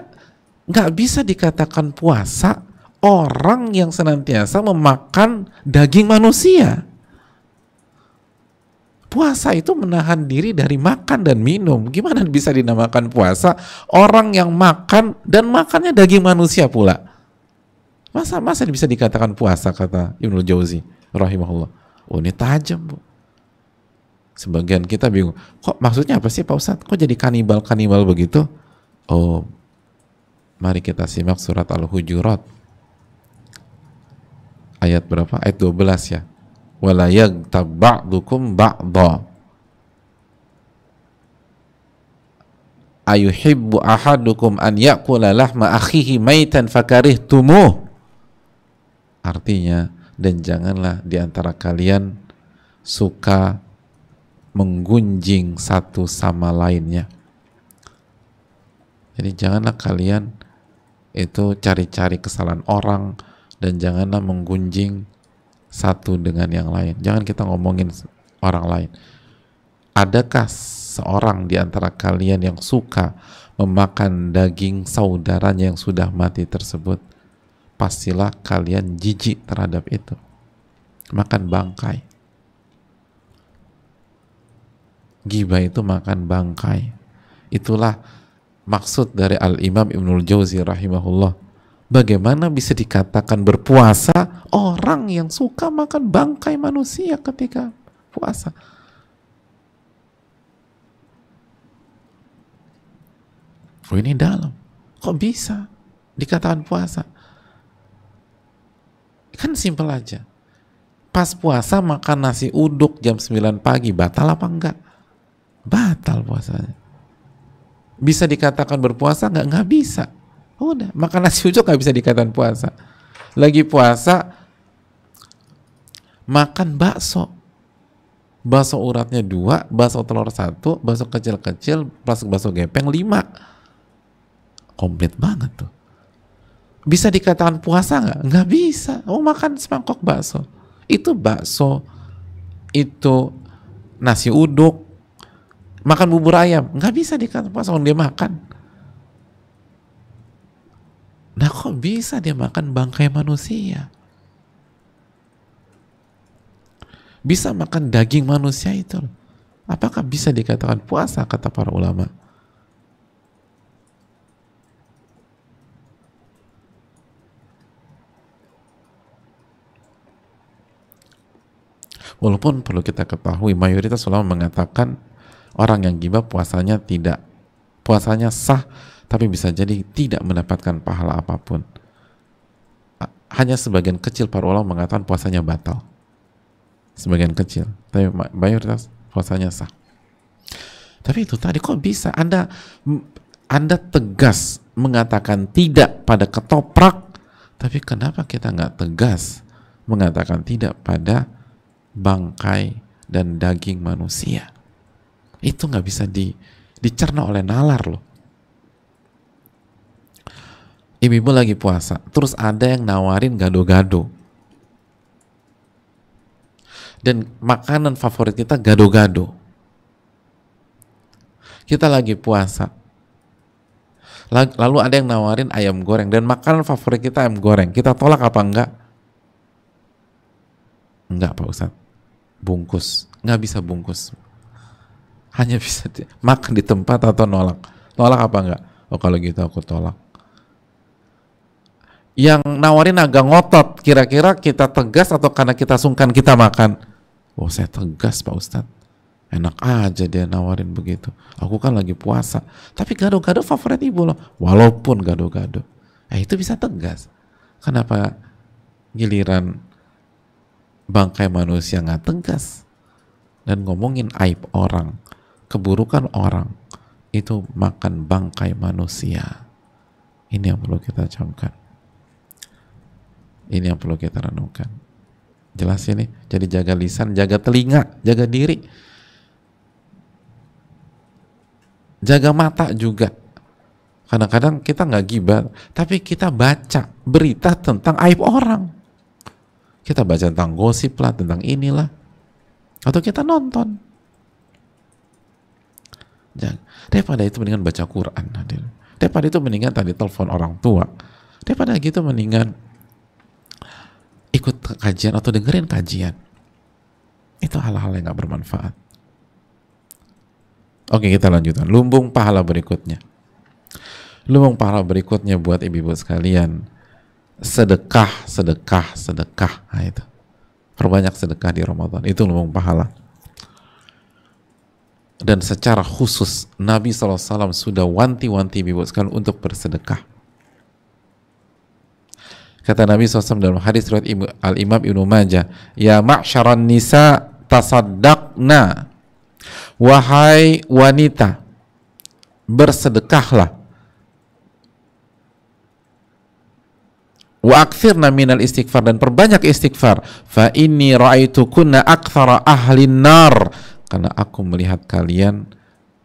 nggak bisa dikatakan puasa orang yang senantiasa memakan daging manusia. Puasa itu menahan diri dari makan dan minum. Gimana bisa dinamakan puasa orang yang makan dan makannya daging manusia pula? Masa bisa dikatakan puasa, kata Ibnul Jauzi rahimahullah. Oh, ini tajam, Bu. Sebagian kita bingung, kok maksudnya apa sih Pak Ustadz? Kok jadi kanibal begitu? Oh, mari kita simak surat Al-Hujurat ayat berapa? Ayat 12 ya. Wala yaghtab ba'dukum ba'dha ayuhibbu ahadukum an ya'kula lahma akhihi maitan fakarihtumuh. Artinya, dan janganlah di antara kalian suka menggunjing satu sama lainnya. Jadi janganlah kalian itu cari-cari kesalahan orang, dan janganlah menggunjing satu dengan yang lain. Jangan kita ngomongin orang lain. Adakah seorang di antara kalian yang suka memakan daging saudaranya yang sudah mati tersebut? Pastilah kalian jijik terhadap itu. Makan bangkai. Ghibah itu makan bangkai. Itulah maksud dari Al-Imam Ibnul Jauzi rahimahullah. Bagaimana bisa dikatakan berpuasa orang yang suka makan bangkai manusia ketika puasa? Oh, ini dalam. Kok bisa dikatakan puasa? Kan simpel aja. Pas puasa makan nasi uduk jam 9 pagi, batal apa enggak? Batal puasanya. Bisa dikatakan berpuasa enggak? Enggak bisa. Udah, makan nasi uduk nggak bisa dikatakan puasa. Lagi puasa, makan bakso. Bakso uratnya 2, bakso telur 1, bakso kecil-kecil, plus bakso gepeng 5. Komplit banget tuh. Bisa dikatakan puasa nggak? Nggak bisa. Oh, makan semangkok bakso. Itu bakso, itu nasi uduk, makan bubur ayam. Nggak bisa dikatakan puasa kalau dia makan. Nah, kok bisa dia makan bangkai manusia? bisa makan daging manusia itu loh. Apakah bisa dikatakan puasa, kata para ulama? Walaupun perlu kita ketahui, mayoritas ulama mengatakan orang yang gibah puasanya sah, tapi bisa jadi tidak mendapatkan pahala apapun. Hanya sebagian kecil para ulama mengatakan puasanya batal. Sebagian kecil, tapi mayoritas puasanya sah. Tapi itu tadi, kok bisa Anda tegas mengatakan tidak pada ketoprak, tapi kenapa kita nggak tegas mengatakan tidak pada bangkai dan daging manusia? Itu nggak bisa dicerna oleh nalar loh. Ibu-ibu lagi puasa, terus ada yang nawarin gado-gado, dan makanan favorit kita gado-gado. Kita lagi puasa, lalu ada yang nawarin ayam goreng, dan makanan favorit kita ayam goreng. Kita tolak apa enggak? Enggak, Pak Ustadz. Bungkus, nggak bisa bungkus. Hanya bisa makan di tempat atau nolak. Nolak apa enggak? Oh, kalau gitu aku tolak. Yang nawarin agak ngotot, kira-kira kita tegas atau karena kita sungkan kita makan? Oh, saya tegas, Pak Ustadz. Enak aja dia nawarin begitu. Aku kan lagi puasa. Tapi gado-gado favorit ibu loh. Walaupun gado-gado. Itu bisa tegas. Kenapa giliran bangkai manusia nggak tegas? Dan ngomongin aib orang, keburukan orang, itu makan bangkai manusia. Ini yang perlu kita camkan. Ini yang perlu kita renungkan. Jelas ini? Jadi jaga lisan, jaga telinga, jaga diri. Jaga mata juga. Kadang-kadang kita nggak gibah, tapi kita baca berita tentang aib orang. Kita baca tentang gosip lah, tentang inilah. Atau kita nonton. Daripada itu mendingan baca Quran. Daripada itu mendingan tadi telepon orang tua. Daripada gitu mendingan ikut kajian atau dengerin kajian. Itu hal-hal yang gak bermanfaat. Oke, kita lanjutkan. Lumbung pahala berikutnya. Lumbung pahala berikutnya buat ibu-ibu sekalian, sedekah. Nah, itu. Perbanyak sedekah di Ramadan. Itu lumbung pahala. Dan secara khusus Nabi SAW sudah wanti-wanti ibu-ibu sekalian untuk bersedekah. Kata Nabi SAW dalam hadis riwayat Al-Imam Ibnu Majah, ya ma'syaran nisa tasaddaqna, wahai wanita, bersedekahlah, wa aktsirna minal istighfar, dan perbanyak istighfar, fa inni ra'aitukunna aktsara ahlin nar, karena aku melihat kalian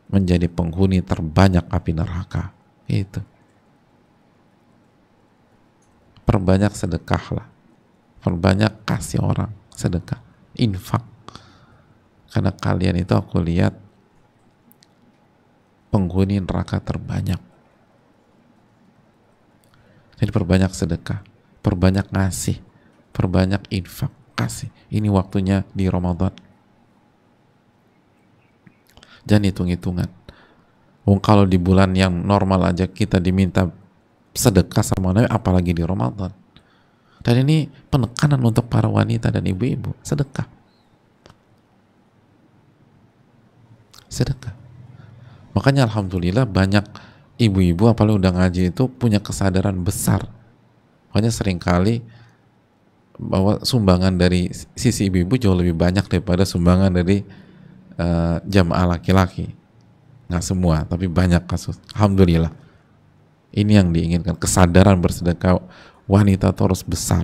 menjadi penghuni terbanyak api neraka. Itu. Perbanyak sedekahlah, perbanyak kasih orang sedekah, infak, karena kalian itu aku lihat penghuni neraka terbanyak. Jadi perbanyak sedekah, perbanyak ngasih, perbanyak infak, kasih. Ini waktunya di Ramadan. Jangan hitung-hitungan. Kalau di bulan yang normal aja kita diminta sedekah sama Nabi, apalagi di Ramadan. Dan ini penekanan untuk para wanita dan ibu-ibu, sedekah. Sedekah. Makanya alhamdulillah banyak ibu-ibu apalagi udah ngaji itu punya kesadaran besar. Makanya seringkali bahwa sumbangan dari sisi ibu-ibu jauh lebih banyak daripada sumbangan dari jamaah laki-laki. Nggak semua, tapi banyak kasus. Alhamdulillah. Ini yang diinginkan, kesadaran bersedekah wanita terus besar.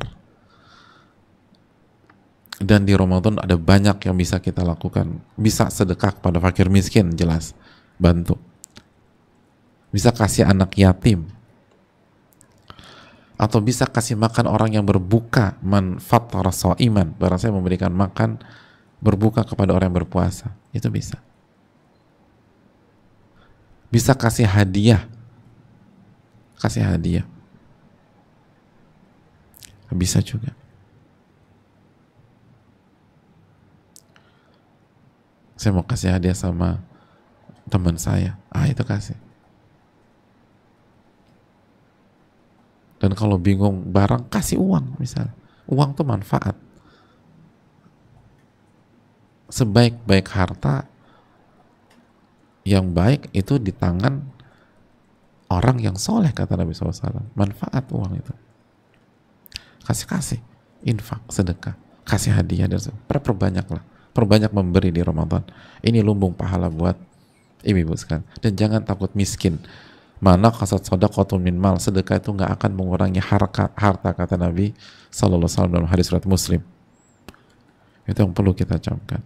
Dan di Ramadan ada banyak yang bisa kita lakukan. Bisa sedekah kepada fakir miskin, jelas, bantu. Bisa kasih anak yatim. Atau bisa kasih makan orang yang berbuka, man fattara shaiman, barang saya memberikan makan berbuka kepada orang yang berpuasa. Itu bisa. Bisa kasih hadiah. Kasih hadiah. Bisa juga. Saya mau kasih hadiah sama teman saya. Itu kasih. Dan kalau bingung barang, kasih uang misalnya. Uang tuh manfaat. Sebaik-baik harta yang baik itu di tangan orang yang soleh, kata Nabi SAW. Manfaat uang itu. Kasih-kasih. Infak, sedekah. Kasih hadiah. Dan perbanyaklah. Perbanyak memberi di Ramadan. Ini lumbung pahala buat ibu-ibu sekalian. Dan jangan takut miskin. Mana kasat shadaqatun min mal, sedekah itu nggak akan mengurangi harta, kata Nabi sallallahu alaihi wasallam dalam hadis riwayat Muslim. Itu yang perlu kita camkan,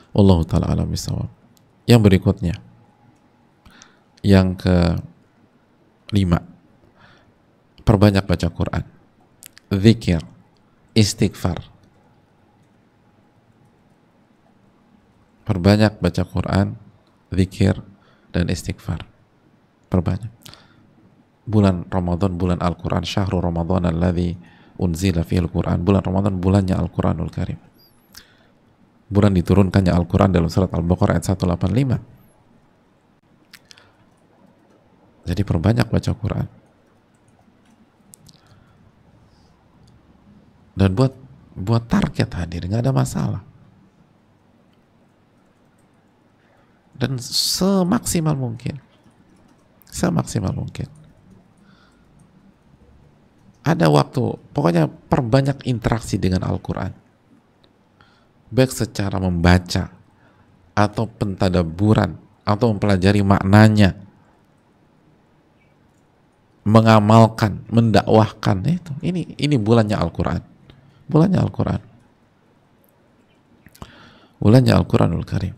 Wallahu taala alam bisawab. Yang berikutnya, yang ke-5, perbanyak baca Quran, zikir, istighfar. Perbanyak baca Quran, zikir, dan istighfar. Perbanyak. Bulan Ramadan, bulan Al-Quran. Syahrul Ramadan alladzi unzila fihil Quran. Bulan Ramadan, bulannya Al-Quranul Karim. Bulan diturunkannya Al-Quran dalam surat Al-Baqarah ayat 185. Jadi perbanyak baca Quran. Dan buat target hadir, nggak ada masalah. Dan semaksimal mungkin. Ada waktu, pokoknya perbanyak interaksi dengan Al-Quran. Baik secara membaca, atau pentadaburan, atau mempelajari maknanya, mengamalkan, mendakwahkan. Ini bulannya Al-Quran. Bulannya Al-Quranul Karim.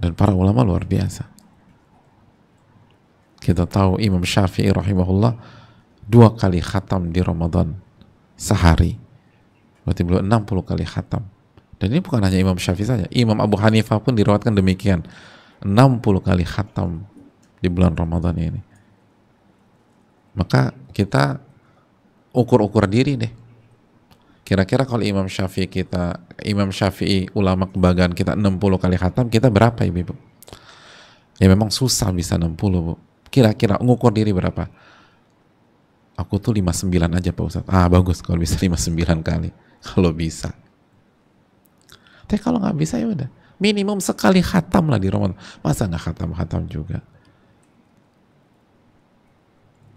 Dan para ulama luar biasa. Kita tahu Imam Syafi'i rahimahullah 2 kali khatam di Ramadan sehari. Berarti beliau 60 kali khatam. Dan ini bukan hanya Imam Syafi'i saja. Imam Abu Hanifah pun diriwayatkan demikian. 60 kali khatam di bulan Ramadan ini. Maka kita ukur-ukur diri deh. Kira-kira kalau Imam Syafi'i ulama kebanggaan kita 60 kali khatam, kita berapa ibu? Ya memang susah bisa 60, Bu. Kira-kira ngukur diri berapa? Aku tuh 59 aja, Pak Ustadz. Bagus kalau bisa 59 kali. Kalau bisa. Tapi kalau nggak bisa ya udah. Minimum sekali khatam lah di Ramadan. Masa nggak khatam-khatam juga?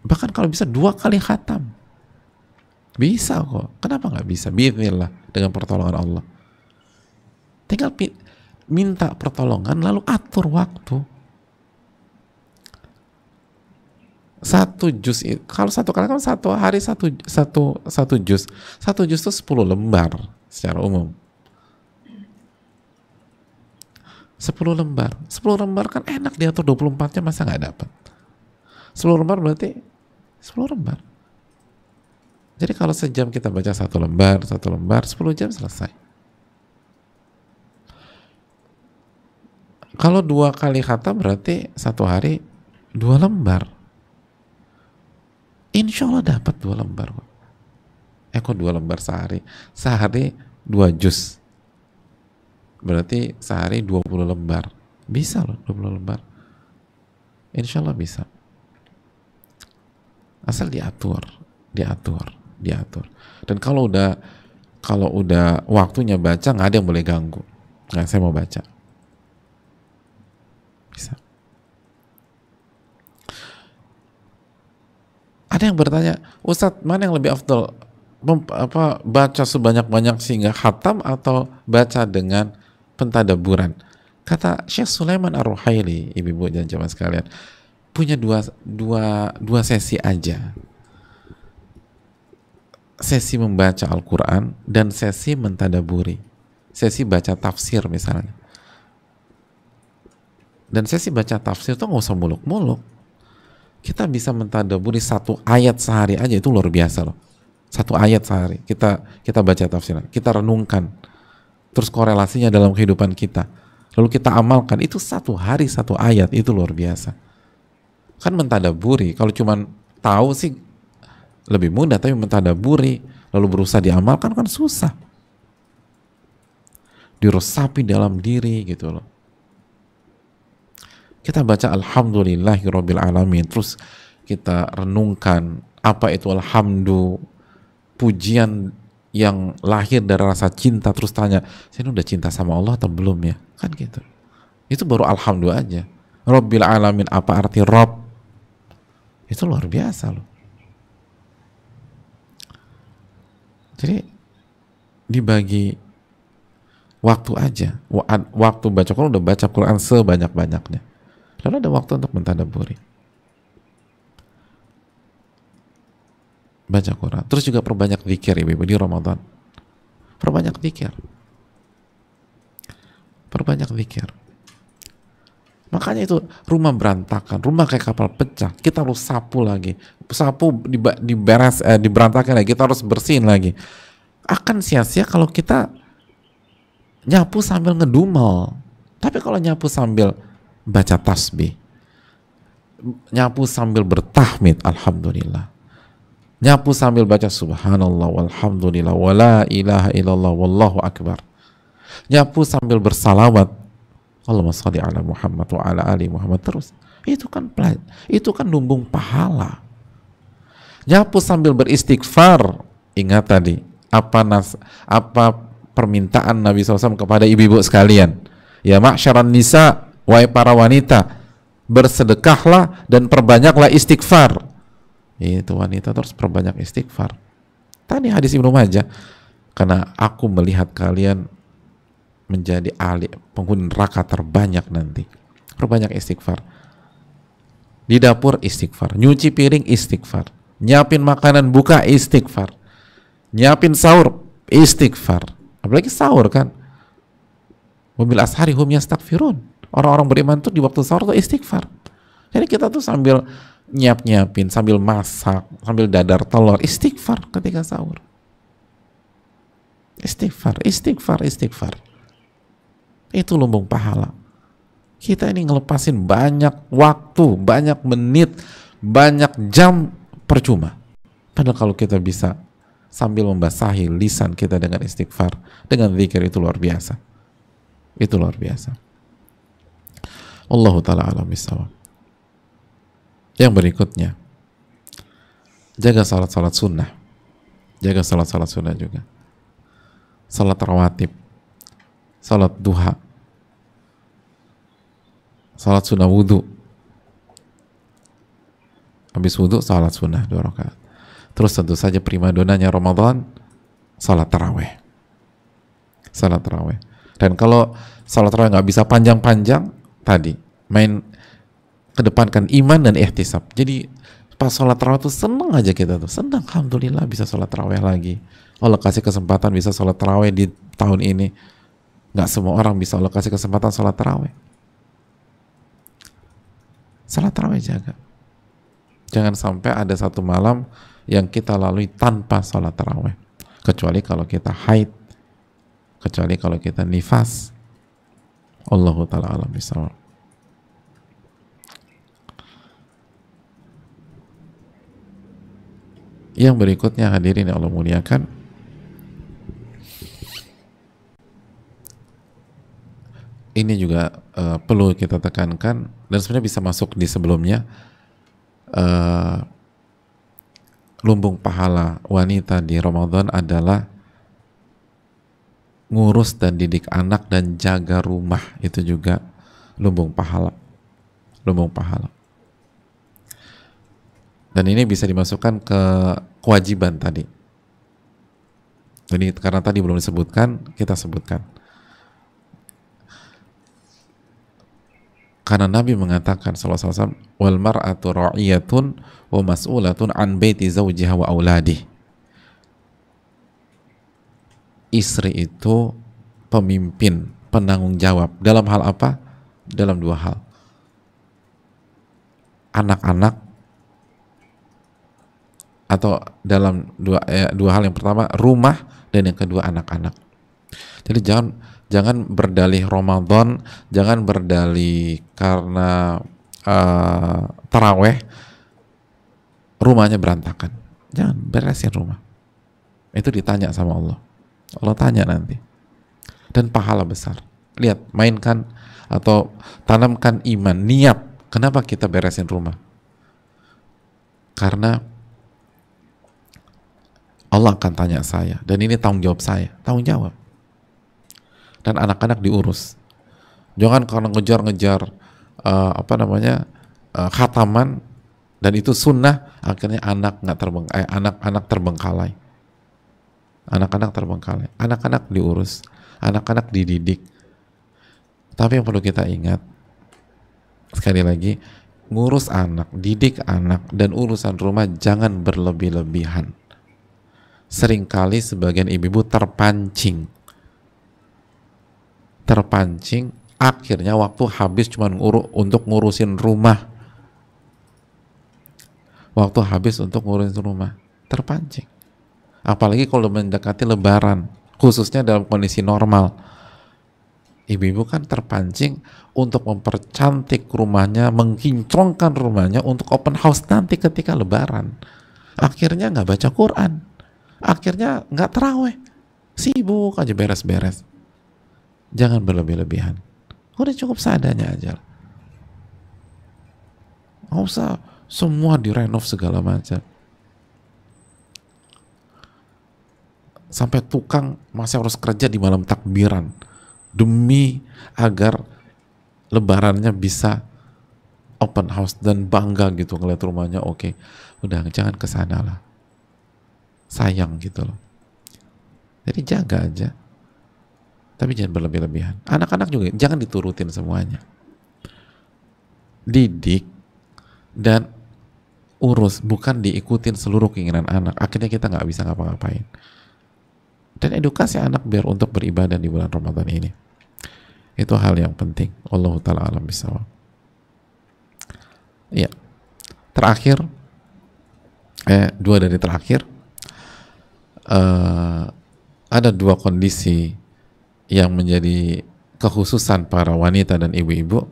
Bahkan kalau bisa 2 kali khatam. Bisa kok. Kenapa nggak bisa? Bismillah, dengan pertolongan Allah. Tinggal minta pertolongan lalu atur waktu. 1 juz, kalau 1 kali kan 1 hari 1 juz. 1 juz itu 10 lembar secara umum. 10 lembar kan enak diatur 24 jam, masa nggak dapat? 10 lembar berarti 10 lembar. Jadi kalau sejam kita baca 1 lembar, 10 jam selesai. Kalau 2 kali khatam berarti 1 hari 2 lembar. Insya Allah dapat 2 lembar. Kok 2 lembar sehari? Sehari 2 juz. Berarti sehari 20 lembar. Bisa loh 20 lembar. Insya Allah bisa. Asal diatur. Dan kalau udah waktunya baca, nggak ada yang boleh ganggu. Nggak, saya mau baca. Bisa. Ada yang bertanya, Ustadz, mana yang lebih afdal? Baca sebanyak-banyak sehingga khatam atau baca dengan pentadaburan? Kata Syekh Sulaiman Ar-Ruhaili, ibu-ibu dan jamaah sekalian, punya dua sesi aja. Sesi membaca Al-Quran dan sesi mentadaburi. Sesi baca tafsir misalnya. Dan sesi baca tafsir itu nggak usah muluk-muluk. Kita bisa mentadaburi 1 ayat sehari aja, itu luar biasa loh. 1 ayat sehari kita baca tafsir, kita renungkan, terus korelasinya dalam kehidupan kita, lalu kita amalkan. Itu 1 hari 1 ayat, itu luar biasa. Kan mentadaburi, kalau cuman tahu sih lebih mudah, tapi mentadaburi lalu berusaha diamalkan kan susah. Diresapi dalam diri gitu loh. Kita baca alhamdulillahirabbil alamin, terus kita renungkan apa itu alhamdu, pujian yang lahir dari rasa cinta, terus tanya, saya ini udah cinta sama Allah atau belum ya? Kan gitu. Itu baru alhamdu aja. Rabbil alamin, apa arti Rabb? Itu luar biasa loh. Jadi dibagi waktu aja. Waktu baca Quran, udah baca Quran sebanyak-banyaknya. Lalu ada waktu untuk mentadabburi. Baca Quran. Terus juga perbanyak zikir ibu-ibu di Ramadan. Perbanyak zikir. Perbanyak zikir. Makanya itu rumah berantakan, rumah kayak kapal pecah, kita harus sapu lagi, sapu diberantakan lagi, kita harus bersihin lagi. Akan sia-sia kalau kita nyapu sambil ngedumel. Tapi kalau nyapu sambil baca tasbih, nyapu sambil bertahmid, alhamdulillah, nyapu sambil baca subhanallah walhamdulillah wala ilaha illallah wallahu akbar, nyapu sambil bersalawat, Allahumma sholli ala Muhammad wa ala ali Muhammad, terus itu kan lumbung pahala. Nyapu sambil beristighfar, ingat tadi apa permintaan Nabi SAW kepada ibu-ibu sekalian, ya ma'syaran nisa, wahai para wanita, bersedekahlah dan perbanyaklah istighfar. Itu wanita terus perbanyak istighfar. Tadi hadis Ibnu Majah, karena aku melihat kalian menjadi ahli penghuni neraka terbanyak nanti. Perbanyak istighfar. Di dapur istighfar, nyuci piring istighfar, nyiapin makanan buka istighfar, nyiapin sahur istighfar. Apalagi sahur kan. Wabil ashari hum yastaghfirun. Orang-orang beriman tuh di waktu sahur tuh istighfar. Jadi kita tuh sambil nyiapin, sambil masak, sambil dadar telur, istighfar ketika sahur. Istighfar, istighfar, istighfar. Itu lumbung pahala. Kita ini ngelepasin banyak waktu, banyak menit, banyak jam percuma. Padahal kalau kita bisa sambil membasahi lisan kita dengan istighfar, dengan zikir, itu luar biasa. Itu luar biasa. Allahu ta'ala alam bisawab. Yang berikutnya, jaga salat-salat sunnah. Jaga salat-salat sunnah juga. Salat rawatib, salat duha, salat sunnah wudhu. Habis wudhu, salat sunnah 2 rakaat. Terus tentu saja primadonanya Ramadan, salat taraweh. Salat taraweh. Dan kalau salat taraweh nggak bisa panjang-panjang, tadi kedepankan iman dan ihtisab. Jadi pas salat taraweh tuh seneng aja kita tuh, senang, alhamdulillah bisa salat taraweh lagi. Allah kasih kesempatan bisa salat taraweh di tahun ini. Nggak semua orang bisa Allah kasih kesempatan salat taraweh. Salat taraweh jaga. Jangan sampai ada satu malam yang kita lalui tanpa salat taraweh. Kecuali kalau kita haid, kecuali kalau kita nifas. Allahu ta'ala alam bisawab. Yang berikutnya hadirin yang Allah muliakan, ini juga perlu kita tekankan, dan sebenarnya bisa masuk di sebelumnya. Lumbung pahala wanita di Ramadan adalah ngurus dan didik anak dan jaga rumah. Itu juga lumbung pahala. Lumbung pahala. Dan ini bisa dimasukkan ke kewajiban tadi. Jadi karena tadi belum disebutkan, kita sebutkan. Karena Nabi mengatakan sallallahu alaihi wasallam, wal mar'atu ra'iyatun wa mas'ulatun an baiti zawjiha wa auladih. Istri itu pemimpin, penanggung jawab. Dalam hal apa? Dalam 2 hal. Anak-anak, atau dalam dua hal. Yang pertama rumah, dan yang kedua anak-anak. Jadi jangan berdalih Ramadan, jangan berdalih karena taraweh rumahnya berantakan. Jangan, beresin rumah. Itu ditanya sama Allah. Allah tanya nanti. Dan pahala besar. Lihat, mainkan atau tanamkan iman, niat. Kenapa kita beresin rumah? Karena Allah akan tanya saya, dan ini tanggung jawab saya, tanggung jawab. Dan anak-anak diurus. Jangan karena ngejar-ngejar khataman, dan itu sunnah, akhirnya anak-anak terbengkalai. Anak-anak terbengkalai. Anak-anak diurus, anak-anak dididik. Tapi yang perlu kita ingat, sekali lagi, ngurus anak, didik anak, dan urusan rumah jangan berlebih-lebihan. Seringkali sebagian ibu-ibu terpancing, akhirnya waktu habis cuma untuk ngurusin rumah, terpancing. Apalagi kalau mendekati lebaran, khususnya dalam kondisi normal, ibu-ibu kan terpancing untuk mempercantik rumahnya, mengkinclongkan rumahnya untuk open house nanti ketika lebaran. Akhirnya nggak baca Quran, akhirnya nggak taraweh, sibuk aja beres-beres. Jangan berlebih-lebihan. Udah cukup seadanya aja. Nggak usah semua direnov segala macam. Sampai tukang masih harus kerja di malam takbiran demi agar lebarannya bisa open house dan bangga gitu ngeliat rumahnya oke. Udah, jangan kesana lah. Sayang gitu loh. Jadi jaga aja. Tapi jangan berlebih-lebihan. Anak-anak juga jangan diturutin semuanya. Didik dan urus, bukan diikutin seluruh keinginan anak. Akhirnya kita nggak bisa ngapa-ngapain. Dan edukasi anak biar untuk beribadah di bulan Ramadan ini. Itu hal yang penting. Wallahu ta'ala alam bisawab. Ya. Terakhir, dua dari terakhir, ada dua kondisi yang menjadi kekhususan para wanita dan ibu-ibu.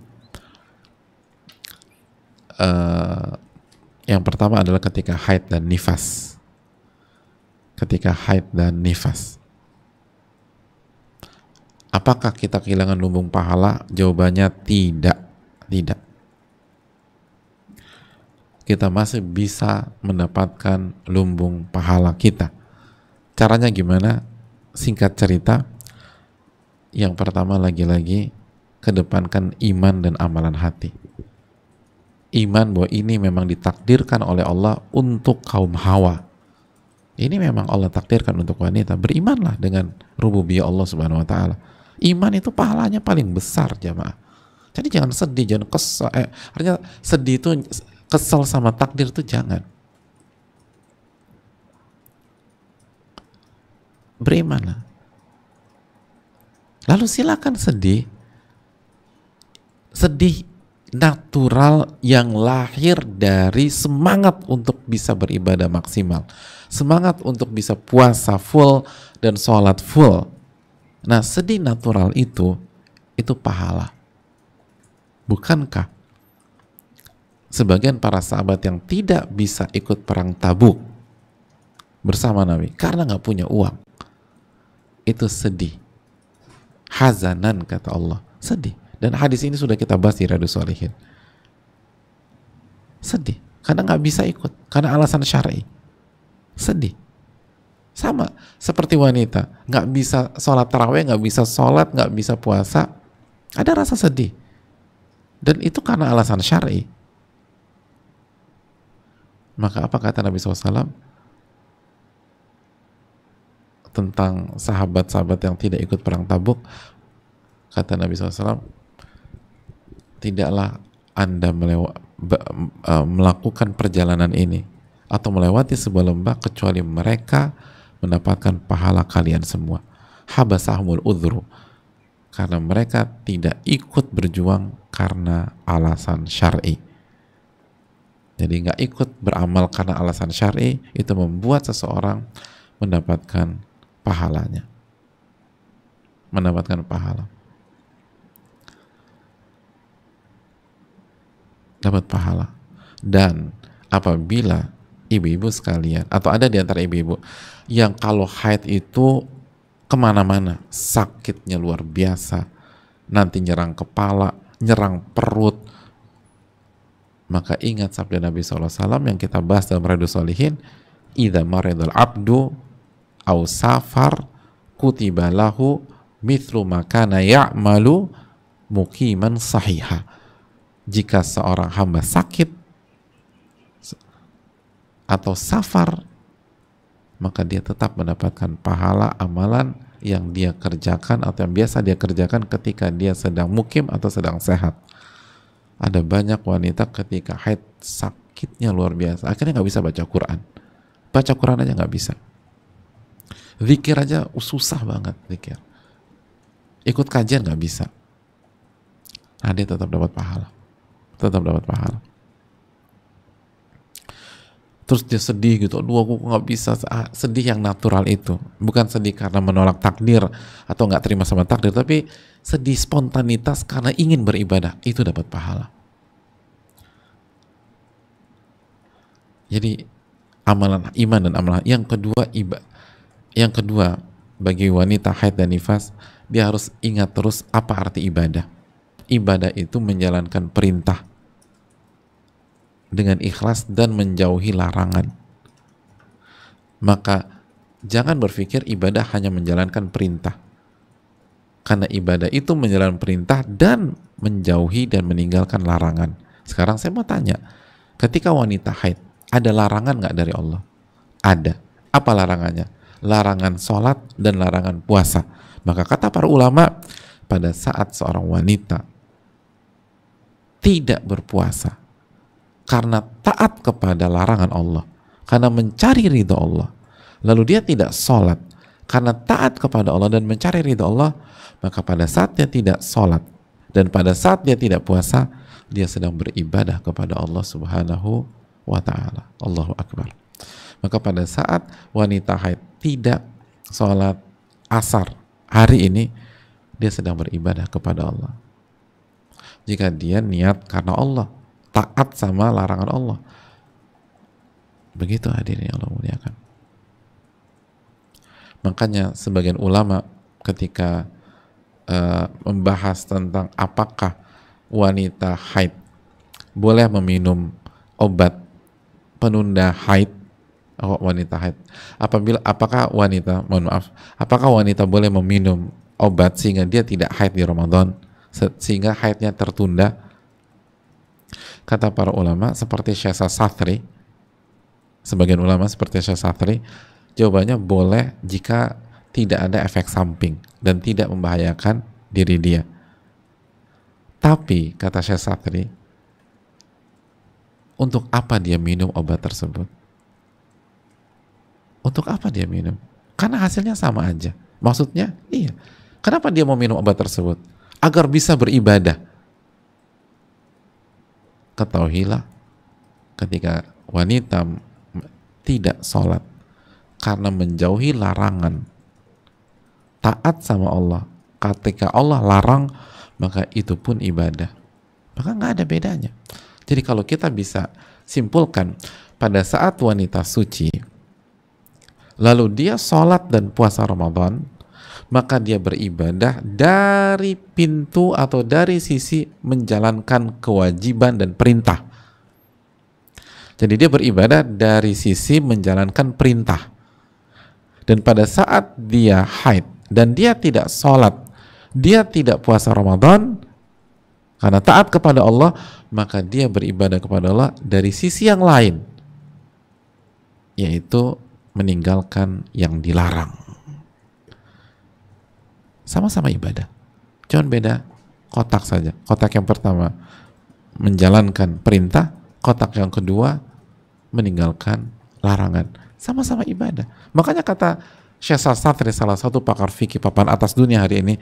Yang pertama adalah ketika haid dan nifas. Apakah kita kehilangan lumbung pahala? Jawabannya tidak. Kita masih bisa mendapatkan lumbung pahala kita. Caranya gimana? Singkat cerita, yang pertama lagi-lagi kedepankan iman dan amalan hati. Iman bahwa ini memang ditakdirkan oleh Allah untuk kaum Hawa. Ini memang Allah takdirkan untuk wanita. Berimanlah dengan rububiyah Allah Subhanahu wa taala. Iman itu pahalanya paling besar, jamaah. Jadi jangan sedih, jangan kesal. Artinya sedih itu, kesal sama takdir itu jangan. Berimanlah. Lalu silakan sedih natural yang lahir dari semangat untuk bisa beribadah maksimal, semangat untuk bisa puasa full dan sholat full. Nah, sedih natural itu pahala. Bukankah sebagian para sahabat yang tidak bisa ikut perang Tabuk bersama Nabi karena nggak punya uang, itu sedih, hazanan kata Allah, sedih. Dan hadis ini sudah kita bahas di Riyadhus Shalihin. Sedih karena nggak bisa ikut karena alasan syar'i. Sedih. Sama seperti wanita nggak bisa sholat taraweh, nggak bisa sholat, nggak bisa puasa, ada rasa sedih. Dan itu karena alasan syar'i. Maka apa kata Nabi SAW tentang sahabat-sahabat yang tidak ikut perang Tabuk? Kata Nabi SAW, tidaklah Anda melakukan perjalanan ini atau melewati sebuah lembah kecuali mereka mendapatkan pahala kalian semua. Habasahumul udhru, karena mereka tidak ikut berjuang karena alasan syar'i. Jadi nggak ikut beramal karena alasan syar'i, itu membuat seseorang mendapatkan pahalanya, mendapatkan pahala, dapat pahala. Dan apabila ibu-ibu sekalian, atau ada di antara ibu-ibu yang kalau haid itu kemana-mana, sakitnya luar biasa, nanti nyerang kepala, nyerang perut. Maka ingat sabda Nabi SAW yang kita bahas dalam Riyadhus Shalihin, idza maridul abdu aw safar kutiba lahu mithlu ma kana ya'malu muqiman sahiha. Jika seorang hamba sakit atau safar, maka dia tetap mendapatkan pahala amalan yang dia kerjakan atau yang biasa dia kerjakan ketika dia sedang mukim atau sedang sehat. Ada banyak wanita ketika haid sakitnya luar biasa, akhirnya nggak bisa baca Quran. Baca Quran aja nggak bisa. Zikir aja susah banget zikir. Ikut kajian nggak bisa. Nah, dia tetap dapat pahala. Tetap dapat pahala. Terus dia sedih gitu, aduh aku nggak bisa. Sedih yang natural itu, bukan sedih karena menolak takdir atau nggak terima sama takdir, tapi sedih spontanitas karena ingin beribadah, itu dapat pahala. Jadi amalan iman dan amalan yang kedua yang kedua bagi wanita haid dan nifas, dia harus ingat terus apa arti ibadah. Ibadah itu menjalankan perintah dengan ikhlas dan menjauhi larangan. Maka jangan berpikir ibadah hanya menjalankan perintah, karena ibadah itu menjalankan perintah dan menjauhi dan meninggalkan larangan. Sekarang saya mau tanya, ketika wanita haid, ada larangan nggak dari Allah? Ada. Apa larangannya? Larangan sholat dan larangan puasa. Maka kata para ulama, pada saat seorang wanita tidak berpuasa karena taat kepada larangan Allah, karena mencari ridho Allah, lalu dia tidak sholat karena taat kepada Allah dan mencari ridho Allah, maka pada saat dia tidak sholat dan pada saat dia tidak puasa, dia sedang beribadah kepada Allah Subhanahu wa ta'ala. Allahu Akbar. Maka pada saat wanita haid tidak sholat asar hari ini, dia sedang beribadah kepada Allah. Jika dia niat karena Allah, taat sama larangan Allah. Begitu hadirin yang Allah muliakan. Makanya sebagian ulama ketika membahas tentang apakah wanita haid boleh meminum obat penunda haid, apakah wanita boleh meminum obat sehingga dia tidak haid di Ramadan, sehingga haidnya tertunda? Kata para ulama seperti Syekh Sathri, sebagian ulama seperti Syekh Sathri, jawabannya boleh jika tidak ada efek samping dan tidak membahayakan diri dia. Tapi kata Syekh Sathri, untuk apa dia minum obat tersebut? Untuk apa dia minum? Karena hasilnya sama aja. Maksudnya, iya. Kenapa dia mau minum obat tersebut? Agar bisa beribadah. Ketahuilah, ketika wanita tidak sholat karena menjauhi larangan, taat sama Allah, ketika Allah larang, maka itu pun ibadah. Maka nggak ada bedanya. Jadi kalau kita bisa simpulkan, pada saat wanita suci lalu dia sholat dan puasa Ramadan, maka dia beribadah dari pintu atau dari sisi menjalankan kewajiban dan perintah. Jadi dia beribadah dari sisi menjalankan perintah. Dan pada saat dia haid dan dia tidak sholat, dia tidak puasa Ramadan karena taat kepada Allah, maka dia beribadah kepada Allah dari sisi yang lain, yaitu meninggalkan yang dilarang. Sama-sama ibadah, cuman beda kotak saja. Kotak yang pertama menjalankan perintah, kotak yang kedua meninggalkan larangan. Sama-sama ibadah. Makanya kata Syekh Sathri, salah satu pakar fikih papan atas dunia hari ini,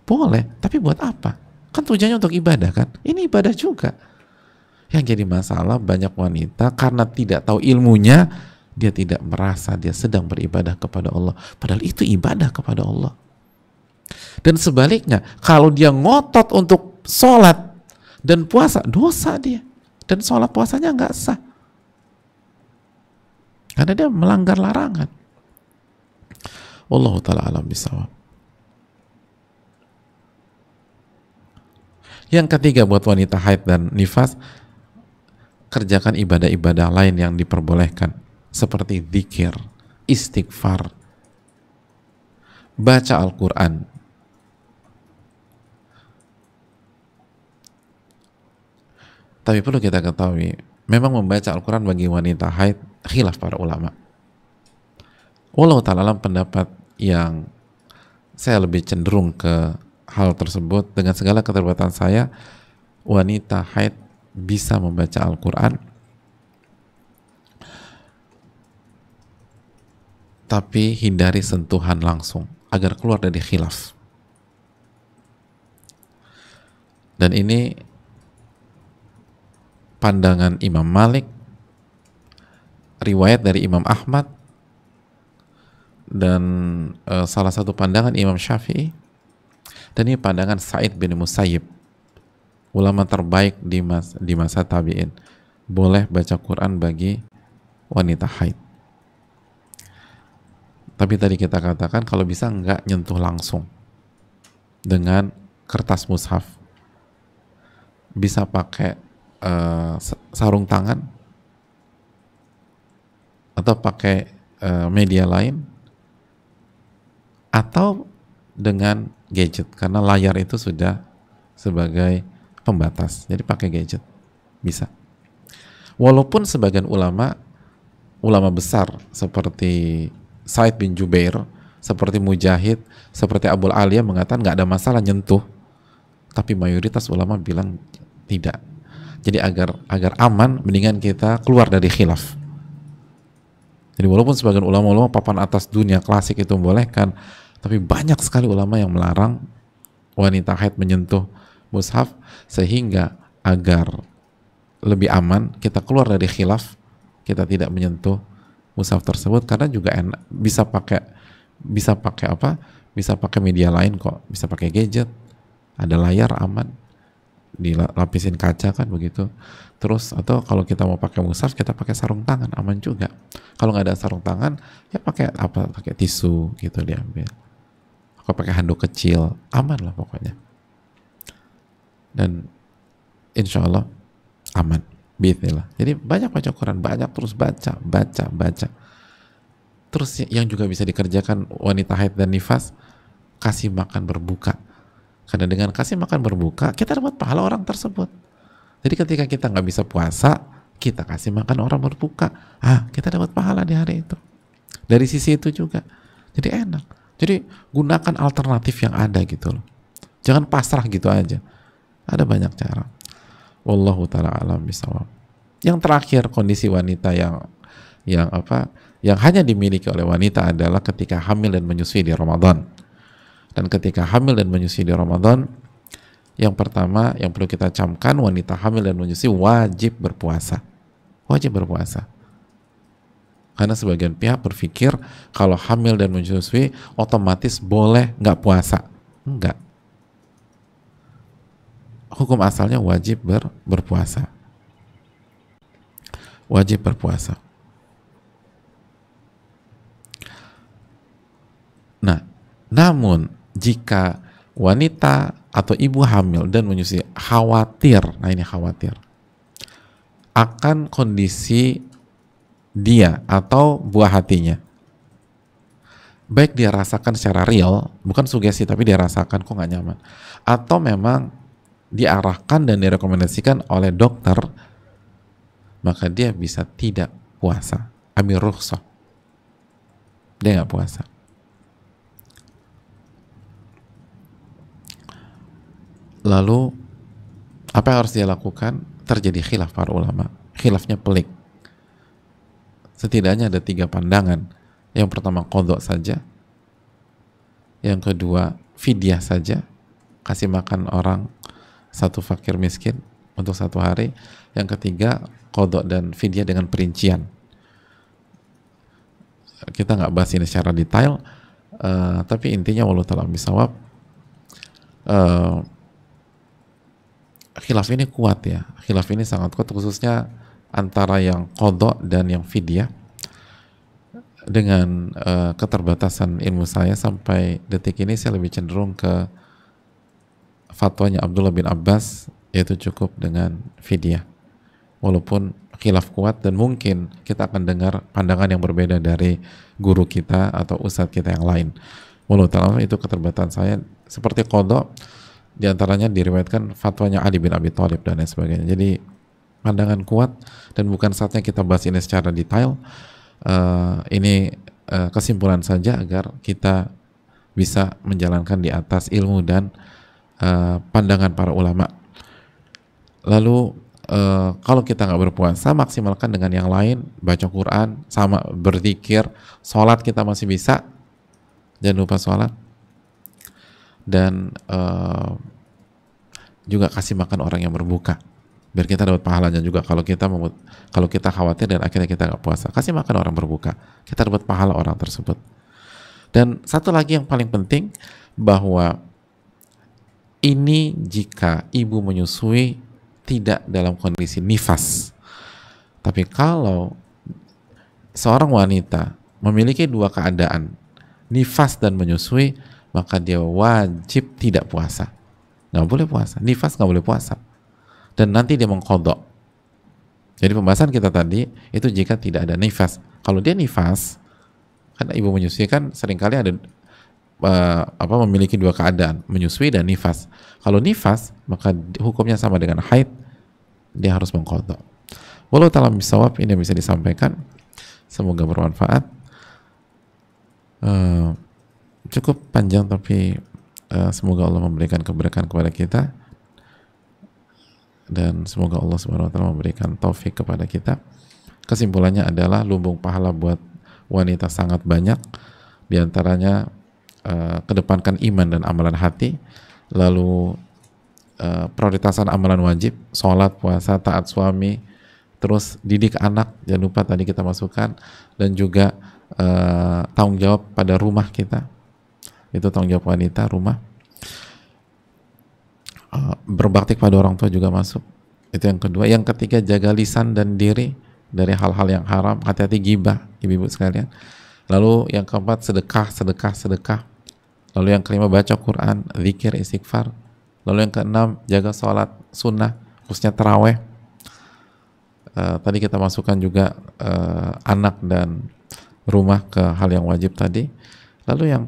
boleh, tapi buat apa? Kan tujuannya untuk ibadah kan? Ini ibadah juga. Yang jadi masalah banyak wanita karena tidak tahu ilmunya, dia tidak merasa dia sedang beribadah kepada Allah. Padahal itu ibadah kepada Allah. Dan sebaliknya, kalau dia ngotot untuk sholat dan puasa, dosa dia. Dan sholat puasanya nggak sah. karena dia melanggar larangan. Wallahu ta'ala alam bisawab. Yang ketiga buat wanita haid dan nifas, kerjakan ibadah-ibadah lain yang diperbolehkan seperti zikir, istighfar, baca Al-Quran. Tapi perlu kita ketahui, memang membaca Al-Quran bagi wanita haid khilaf para ulama. Wallahu ta'ala alam, pendapat yang saya lebih cenderung ke hal tersebut, dengan segala keterbatasan saya, wanita haid bisa membaca Al-Quran, tapi hindari sentuhan langsung agar keluar dari khilaf. Dan ini pandangan Imam Malik, riwayat dari Imam Ahmad, dan salah satu pandangan Imam Syafi'i, dan ini pandangan Sa'id bin Musayyib, ulama terbaik di masa tabi'in. Boleh baca Quran bagi wanita haid. Tapi tadi kita katakan kalau bisa nggak nyentuh langsung dengan kertas mushaf, bisa pakai sarung tangan atau pakai media lain, atau dengan gadget, karena layar itu sudah sebagai pembatas, jadi pakai gadget bisa. Walaupun sebagian ulama besar seperti Said bin Jubair, seperti Mujahid, seperti Abul Aliyah mengatakan nggak ada masalah nyentuh, tapi mayoritas ulama bilang tidak. Jadi agar aman, mendingan kita keluar dari khilaf. Jadi walaupun sebagian ulama papan atas dunia klasik itu membolehkan, tapi banyak sekali ulama yang melarang wanita haid menyentuh mushaf, sehingga agar lebih aman kita keluar dari khilaf, kita tidak menyentuh mushaf tersebut, karena juga enak, bisa pakai apa? Bisa pakai media lain kok, bisa pakai gadget, ada layar, aman, dilapisin kaca kan begitu. Terus atau kalau kita mau pakai mushaf, kita pakai sarung tangan, aman juga. Kalau nggak ada sarung tangan, ya pakai apa? Pakai tisu gitu diambil. Kalau pakai handuk kecil, aman lah pokoknya. Dan insya Allah aman, bismillah. Jadi banyak baca Quran, banyak terus baca. Terus yang juga bisa dikerjakan wanita haid dan nifas, kasih makan berbuka. Karena dengan kasih makan berbuka, kita dapat pahala orang tersebut. Jadi ketika kita nggak bisa puasa, kita kasih makan orang berbuka, kita dapat pahala di hari itu. Dari sisi itu juga, jadi enak. Jadi gunakan alternatif yang ada gitu loh. Jangan pasrah gitu aja. Ada banyak cara. Wallahu ta'ala alam bisawab. Yang terakhir, kondisi wanita yang hanya dimiliki oleh wanita adalah ketika hamil dan menyusui di Ramadan. Dan ketika hamil dan menyusui di Ramadan, yang pertama yang perlu kita camkan, wanita hamil dan menyusui wajib berpuasa. Wajib berpuasa. Karena sebagian pihak berpikir kalau hamil dan menyusui otomatis boleh nggak puasa. Enggak. Hukum asalnya wajib berpuasa. Wajib berpuasa. Nah, namun jika wanita atau ibu hamil dan menyusui khawatir, nah ini khawatir, akan kondisi dia atau buah hatinya, baik dia rasakan secara real, bukan sugesti, tapi dia rasakan kok nggak nyaman, atau memang diarahkan dan direkomendasikan oleh dokter, maka dia bisa tidak puasa, ambil rukhsah, dia nggak puasa. Lalu apa yang harus dia lakukan? Terjadi khilaf para ulama. Khilafnya pelik. Setidaknya ada 3 pandangan. Yang pertama qadha saja. Yang kedua fidyah saja, kasih makan orang 1 fakir miskin untuk 1 hari. Yang ketiga qadha dan fidyah dengan perincian. Kita nggak bahas ini secara detail, tapi intinya wallahu ta'ala bisawab, khilaf ini kuat ya, khilaf ini sangat kuat, khususnya antara yang qadha dan yang fidyah. dengan keterbatasan ilmu saya sampai detik ini saya lebih cenderung ke fatwanya Abdullah bin Abbas, yaitu cukup dengan fidyah. Walaupun khilaf kuat dan mungkin kita akan dengar pandangan yang berbeda dari guru kita atau ustadz kita yang lain. Wallahu ta'ala itu keterbatasan saya. Seperti qadha, diantaranya diriwayatkan fatwanya Ali bin Abi Thalib dan lain sebagainya. Jadi pandangan kuat, dan bukan saatnya kita bahas ini secara detail. Ini kesimpulan saja agar kita bisa menjalankan di atas ilmu dan pandangan para ulama. Lalu kalau kita nggak berpuasa, maksimalkan dengan yang lain, baca Quran, sama berzikir, sholat kita masih bisa, jangan lupa sholat, dan juga kasih makan orang yang berbuka, biar kita dapat pahalanya juga. Kalau kita khawatir dan akhirnya kita nggak puasa, kasih makan orang berbuka, kita dapat pahala orang tersebut. Dan satu lagi yang paling penting, bahwa ini jika ibu menyusui tidak dalam kondisi nifas. Tapi kalau seorang wanita memiliki dua keadaan, nifas dan menyusui, maka dia wajib tidak puasa, nggak boleh puasa. Nifas nggak boleh puasa, dan nanti dia mengqadha. Jadi pembahasan kita tadi itu jika tidak ada nifas. Kalau dia nifas, kan ibu menyusui kan seringkali ada memiliki dua keadaan, menyusui dan nifas. Kalau nifas, maka hukumnya sama dengan haid, dia harus mengqadha. Wallahu ta'ala bisawab, ini yang bisa disampaikan. Semoga bermanfaat. Cukup panjang, tapi semoga Allah memberikan keberkahan kepada kita, dan semoga Allah Subhanahu wa taala memberikan taufik kepada kita. Kesimpulannya adalah lumbung pahala buat wanita sangat banyak, diantaranya kedepankan iman dan amalan hati, lalu prioritasan amalan wajib, sholat, puasa, taat suami, terus didik anak, jangan lupa tadi kita masukkan, dan juga tanggung jawab pada rumah kita, itu tanggung jawab wanita rumah. Berbakti pada orang tua juga masuk, itu yang kedua. Yang ketiga, jaga lisan dan diri dari hal-hal yang haram, hati-hati ghibah, ibu-ibu sekalian. Lalu yang keempat, sedekah. Lalu yang kelima, baca Quran, zikir, istighfar. Lalu yang keenam, jaga sholat sunnah, khususnya taraweh. Tadi kita masukkan juga anak dan rumah ke hal yang wajib tadi. Lalu yang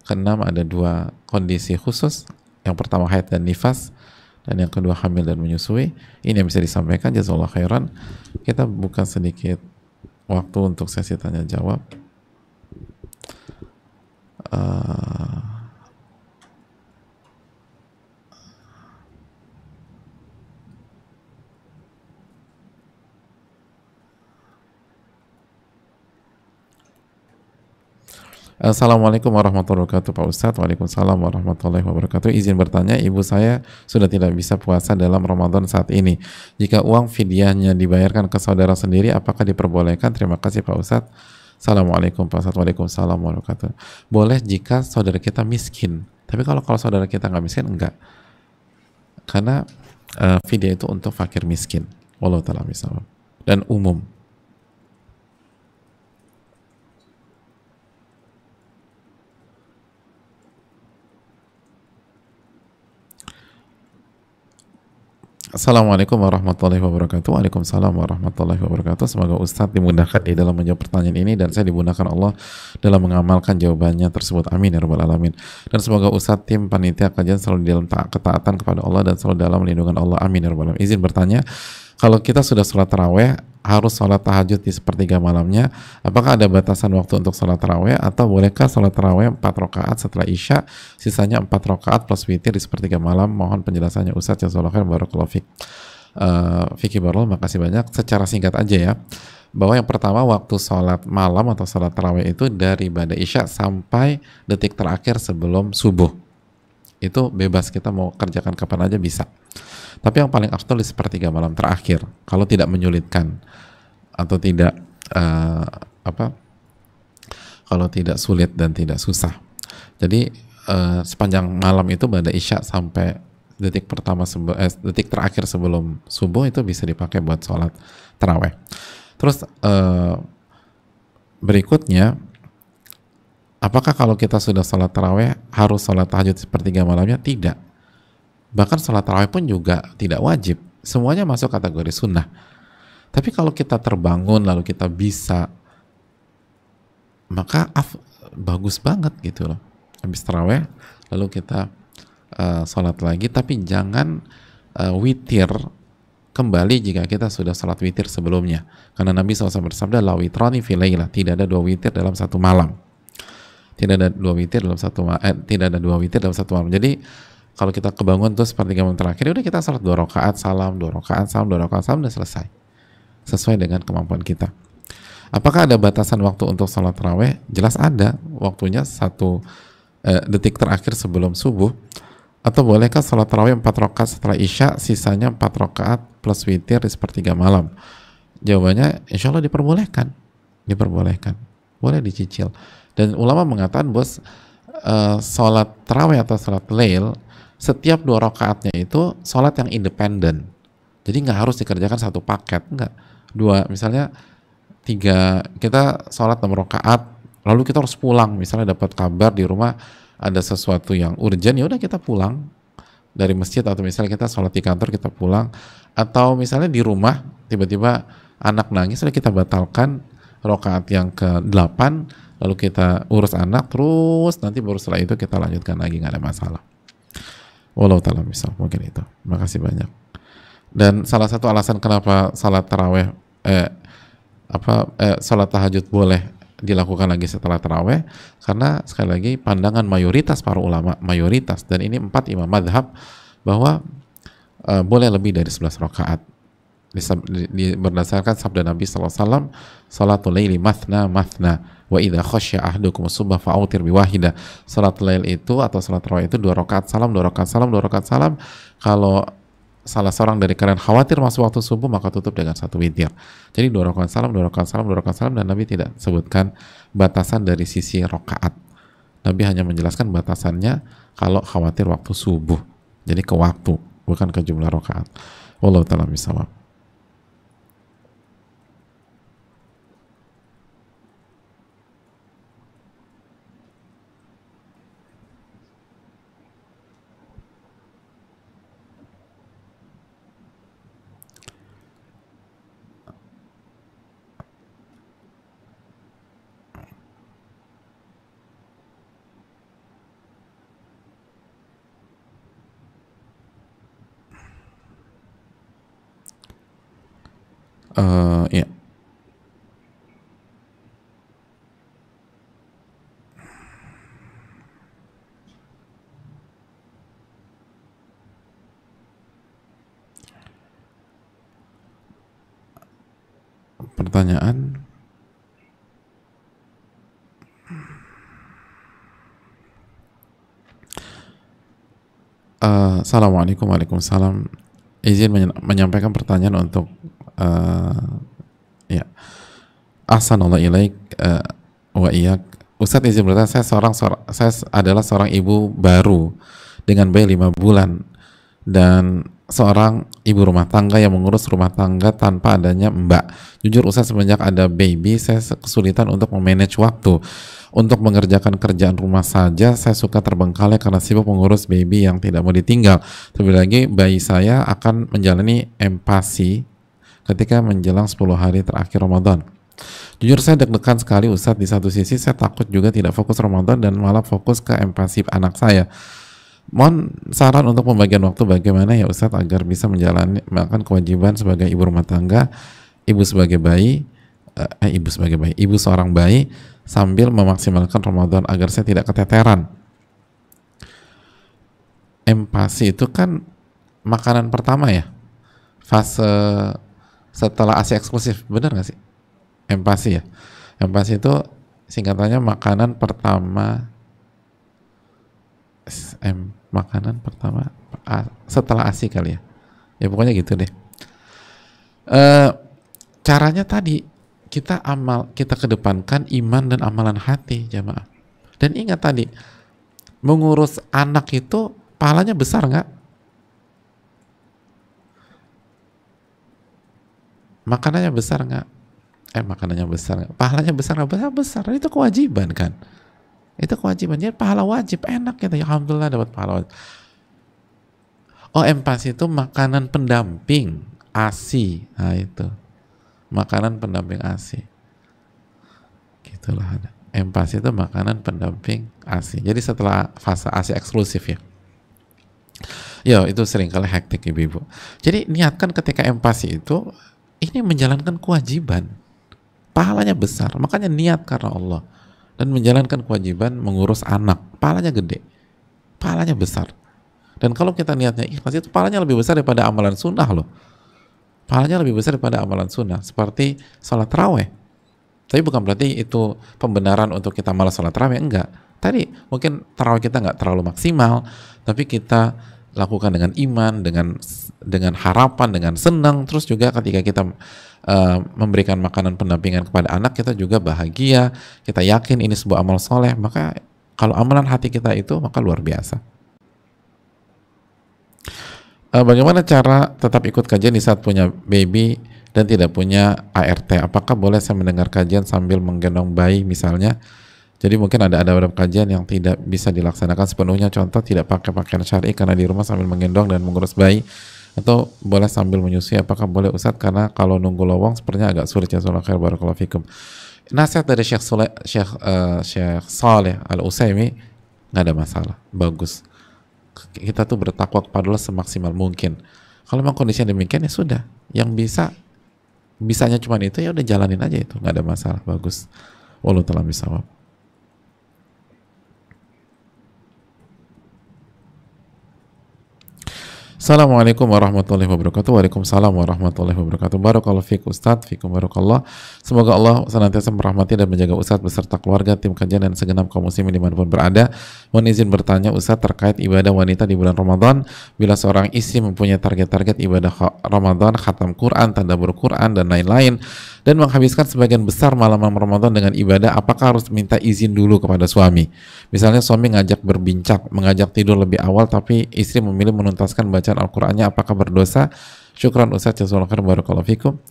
keenam, ada dua kondisi khusus. Yang pertama haid dan nifas, dan yang kedua hamil dan menyusui. Ini yang bisa disampaikan. Jazakallahu khairan. Kita buka sedikit waktu untuk sesi tanya jawab. Assalamualaikum warahmatullahi wabarakatuh Pak Ustadz. Waalaikumsalam warahmatullahi wabarakatuh. Izin bertanya, ibu saya sudah tidak bisa puasa dalam Ramadan saat ini. Jika uang fidyahnya dibayarkan ke saudara sendiri, apakah diperbolehkan? Terima kasih Pak Ustadz. Assalamualaikum Pak Ustadz. Waalaikumsalam warahmatullahi wabarakatuh. Boleh jika saudara kita miskin. Tapi kalau saudara kita nggak miskin, enggak. Karena fidyah itu untuk fakir miskin. Wallahu ta'ala bisawab. Dan umum. Assalamualaikum warahmatullahi wabarakatuh. Waalaikumsalam warahmatullahi wabarakatuh. Semoga Ustadz dimudahkan di dalam menjawab pertanyaan ini, dan saya dimudahkan Allah dalam mengamalkan jawabannya tersebut. Amin ya rabbal alamin. Dan semoga Ustadz, tim panitia kajian selalu di dalam ketaatan kepada Allah dan selalu dalam lindungan Allah. Amin ya rabbal alamin. Izin bertanya, kalau kita sudah sholat taraweh, harus sholat tahajud di sepertiga malamnya, apakah ada batasan waktu untuk sholat taraweh, atau bolehkah sholat taraweh 4 rakaat setelah isya, sisanya 4 rakaat plus witir di sepertiga malam? Mohon penjelasannya Ustadz. Jazakallahu khairan, barakallahu fiik. Fikri Barul, makasih banyak. Secara singkat aja ya, bahwa yang pertama, waktu sholat malam atau sholat taraweh itu dari ba'da isya sampai detik terakhir sebelum subuh. Itu bebas, kita mau kerjakan kapan aja bisa. Tapi yang paling afdal di sepertiga malam terakhir, kalau tidak menyulitkan atau tidak kalau tidak sulit dan tidak susah. Jadi sepanjang malam itu ba'da isya sampai detik terakhir sebelum subuh itu bisa dipakai buat sholat taraweh. Terus berikutnya, apakah kalau kita sudah sholat taraweh harus sholat tahajud sepertiga malamnya? Tidak. Bahkan sholat taraweh pun juga tidak wajib. Semuanya masuk kategori sunnah. Tapi kalau kita terbangun lalu kita bisa, maka bagus banget gitu loh. Habis taraweh lalu kita sholat lagi, tapi jangan witir kembali jika kita sudah sholat witir sebelumnya. Karena Nabi SAW bersabda, la witrani fi lailah, tidak ada dua witir dalam satu malam. Tidak ada dua witir dalam satu malam. Jadi kalau kita kebangun tuh sepertiga malam terakhir, udah kita sholat 2 rakaat salam, 2 rakaat salam, 2 rakaat salam, udah selesai. Sesuai dengan kemampuan kita. Apakah ada batasan waktu untuk sholat taraweh? Jelas ada. Waktunya 1 detik terakhir sebelum subuh. Atau bolehkah sholat tarawih 4 rakaat setelah isya, sisanya 4 rakaat plus witir di sepertiga malam? Jawabannya insya Allah diperbolehkan. Boleh dicicil. Dan ulama mengatakan sholat tarawih atau sholat lail, setiap 2 rakaatnya itu sholat yang independen. Jadi nggak harus dikerjakan satu paket, nggak. Misalnya 3, kita sholat 6 rakaat, lalu kita harus pulang, misalnya dapat kabar di rumah ada sesuatu yang urgent, ya udah kita pulang dari masjid, atau misalnya kita sholat di kantor kita pulang, atau misalnya di rumah tiba-tiba anak nangis, sudah kita batalkan rakaat yang ke-8, lalu kita urus anak, terus nanti baru setelah itu kita lanjutkan lagi, nggak ada masalah. Wallahu ta'ala misal, mungkin itu. Makasih banyak. Dan salah satu alasan kenapa salat taraweh salat tahajud boleh dilakukan lagi setelah taraweh, karena sekali lagi pandangan mayoritas para ulama, dan ini 4 imam madhab, bahwa boleh lebih dari 11 rakaat berdasarkan sabda Nabi SAW, salatul laili mathna wa idha khasya ahdukum subha fa'autir biwahida. Salatul lail itu atau salat tarawih itu 2 rakaat salam, 2 rakaat salam, 2 rakaat salam. Kalau salah seorang dari kalian khawatir masuk waktu subuh, maka tutup dengan 1 witir. Jadi 2 rakaat salam, 2 rakaat salam, 2 rakaat salam, dan Nabi tidak sebutkan batasan dari sisi rakaat. Nabi hanya menjelaskan batasannya kalau khawatir waktu subuh. Jadi ke waktu, bukan ke jumlah rakaat. Wallahu ta'ala bishawab. Ya. Pertanyaan. Assalamualaikum, waalaikumsalam. Izin menyampaikan pertanyaan untuk ya. Ahsanallahu ilaik wa iyyak. Ustadz izin bertanya, saya adalah seorang ibu baru dengan bayi 5 bulan dan seorang ibu rumah tangga yang mengurus rumah tangga tanpa adanya mbak. Jujur Ustadz, semenjak ada baby saya kesulitan untuk memanage waktu. Untuk mengerjakan kerjaan rumah saja saya suka terbengkalai karena sibuk mengurus baby yang tidak mau ditinggal. Terlebih lagi bayi saya akan menjalani empasi ketika menjelang 10 hari terakhir Ramadan. Jujur saya deg-degan sekali Ustadz. Di satu sisi saya takut juga tidak fokus Ramadan dan malah fokus ke empasi anak saya. Mohon saran untuk pembagian waktu bagaimana ya Ustadz agar bisa menjalankan kewajiban sebagai ibu rumah tangga, ibu seorang bayi sambil memaksimalkan Ramadan agar saya tidak keteteran. Empasi itu kan makanan pertama ya, fase setelah ASI eksklusif, benar nggak sih? Empasi ya. Empasi itu singkatannya makanan pertama setelah ASI kali ya. Ya pokoknya gitu deh. Caranya tadi kita kedepankan iman dan amalan hati, jamaah. Dan ingat tadi, mengurus anak itu pahalanya besar nggak? Makanannya besar nggak? Makanannya besar, pahalanya besar nggak besar? Besar, itu kewajiban kan, itu kewajiban, jadi pahala wajib, enak gitu ya, alhamdulillah dapat pahala wajib. Oh, empasi itu makanan pendamping ASI, nah itu makanan pendamping ASI, gitulah ada. Empasi itu makanan pendamping ASI, jadi setelah fase ASI eksklusif ya. Ya itu sering kali hektik ibu-ibu. Jadi niatkan ketika empati itu, ini menjalankan kewajiban, pahalanya besar, makanya niat karena Allah. Dan menjalankan kewajiban mengurus anak, pahalanya gede, pahalanya besar. Dan kalau kita niatnya ikhlas, itu pahalanya lebih besar daripada amalan sunnah loh. Pahalanya lebih besar daripada amalan sunnah, seperti sholat raweh. Tapi bukan berarti itu pembenaran untuk kita malas sholat raweh, enggak. Tadi mungkin tarawih kita nggak terlalu maksimal, tapi kita lakukan dengan iman, dengan harapan, dengan senang. Terus juga ketika kita memberikan makanan pendampingan kepada anak, kita juga bahagia, kita yakin ini sebuah amal soleh. Maka kalau amalan hati kita itu, maka luar biasa. Bagaimana cara tetap ikut kajian di saat punya baby dan tidak punya ART? Apakah boleh saya mendengar kajian sambil menggendong bayi misalnya? Jadi mungkin ada beberapa kajian yang tidak bisa dilaksanakan sepenuhnya, contoh tidak pakai pakaian syar'i karena di rumah sambil menggendong dan mengurus bayi, atau boleh sambil menyusui. Apakah boleh Ustadz? Karena kalau nunggu lowong sepertinya agak sulit. Ya, khair, barakallahu fikum. Nasihat dari Syekh Saleh Al-Utsaimin, nggak ada masalah, bagus. Kita tuh bertakwa kepada Allah semaksimal mungkin. Kalau memang kondisinya demikian, ya sudah, yang bisanya cuma itu, ya udah jalanin aja, itu nggak ada masalah, bagus. Wallahu ta'ala bishawab. Assalamualaikum warahmatullahi wabarakatuh. Waalaikumsalam warahmatullahi wabarakatuh. Barakallahu fiik Ustadz, fikum barakallah. Semoga Allah senantiasa merahmati dan menjaga Ustadz beserta keluarga, tim kajian, dan segenap kaum muslimin dimanapun berada. Mohon izin bertanya Ustadz terkait ibadah wanita di bulan Ramadan. Bila seorang istri mempunyai target-target ibadah Ramadan, khatam Quran, tadabbur Quran, dan lain-lain, dan menghabiskan sebagian besar malam Ramadan dengan ibadah, apakah harus minta izin dulu kepada suami? Misalnya suami ngajak berbincang, mengajak tidur lebih awal, tapi istri memilih menuntaskan bacaan Al-Qur'annya, apakah berdosa? Syukran Ustaz, jazakallahu khairan, barakallahu fikum.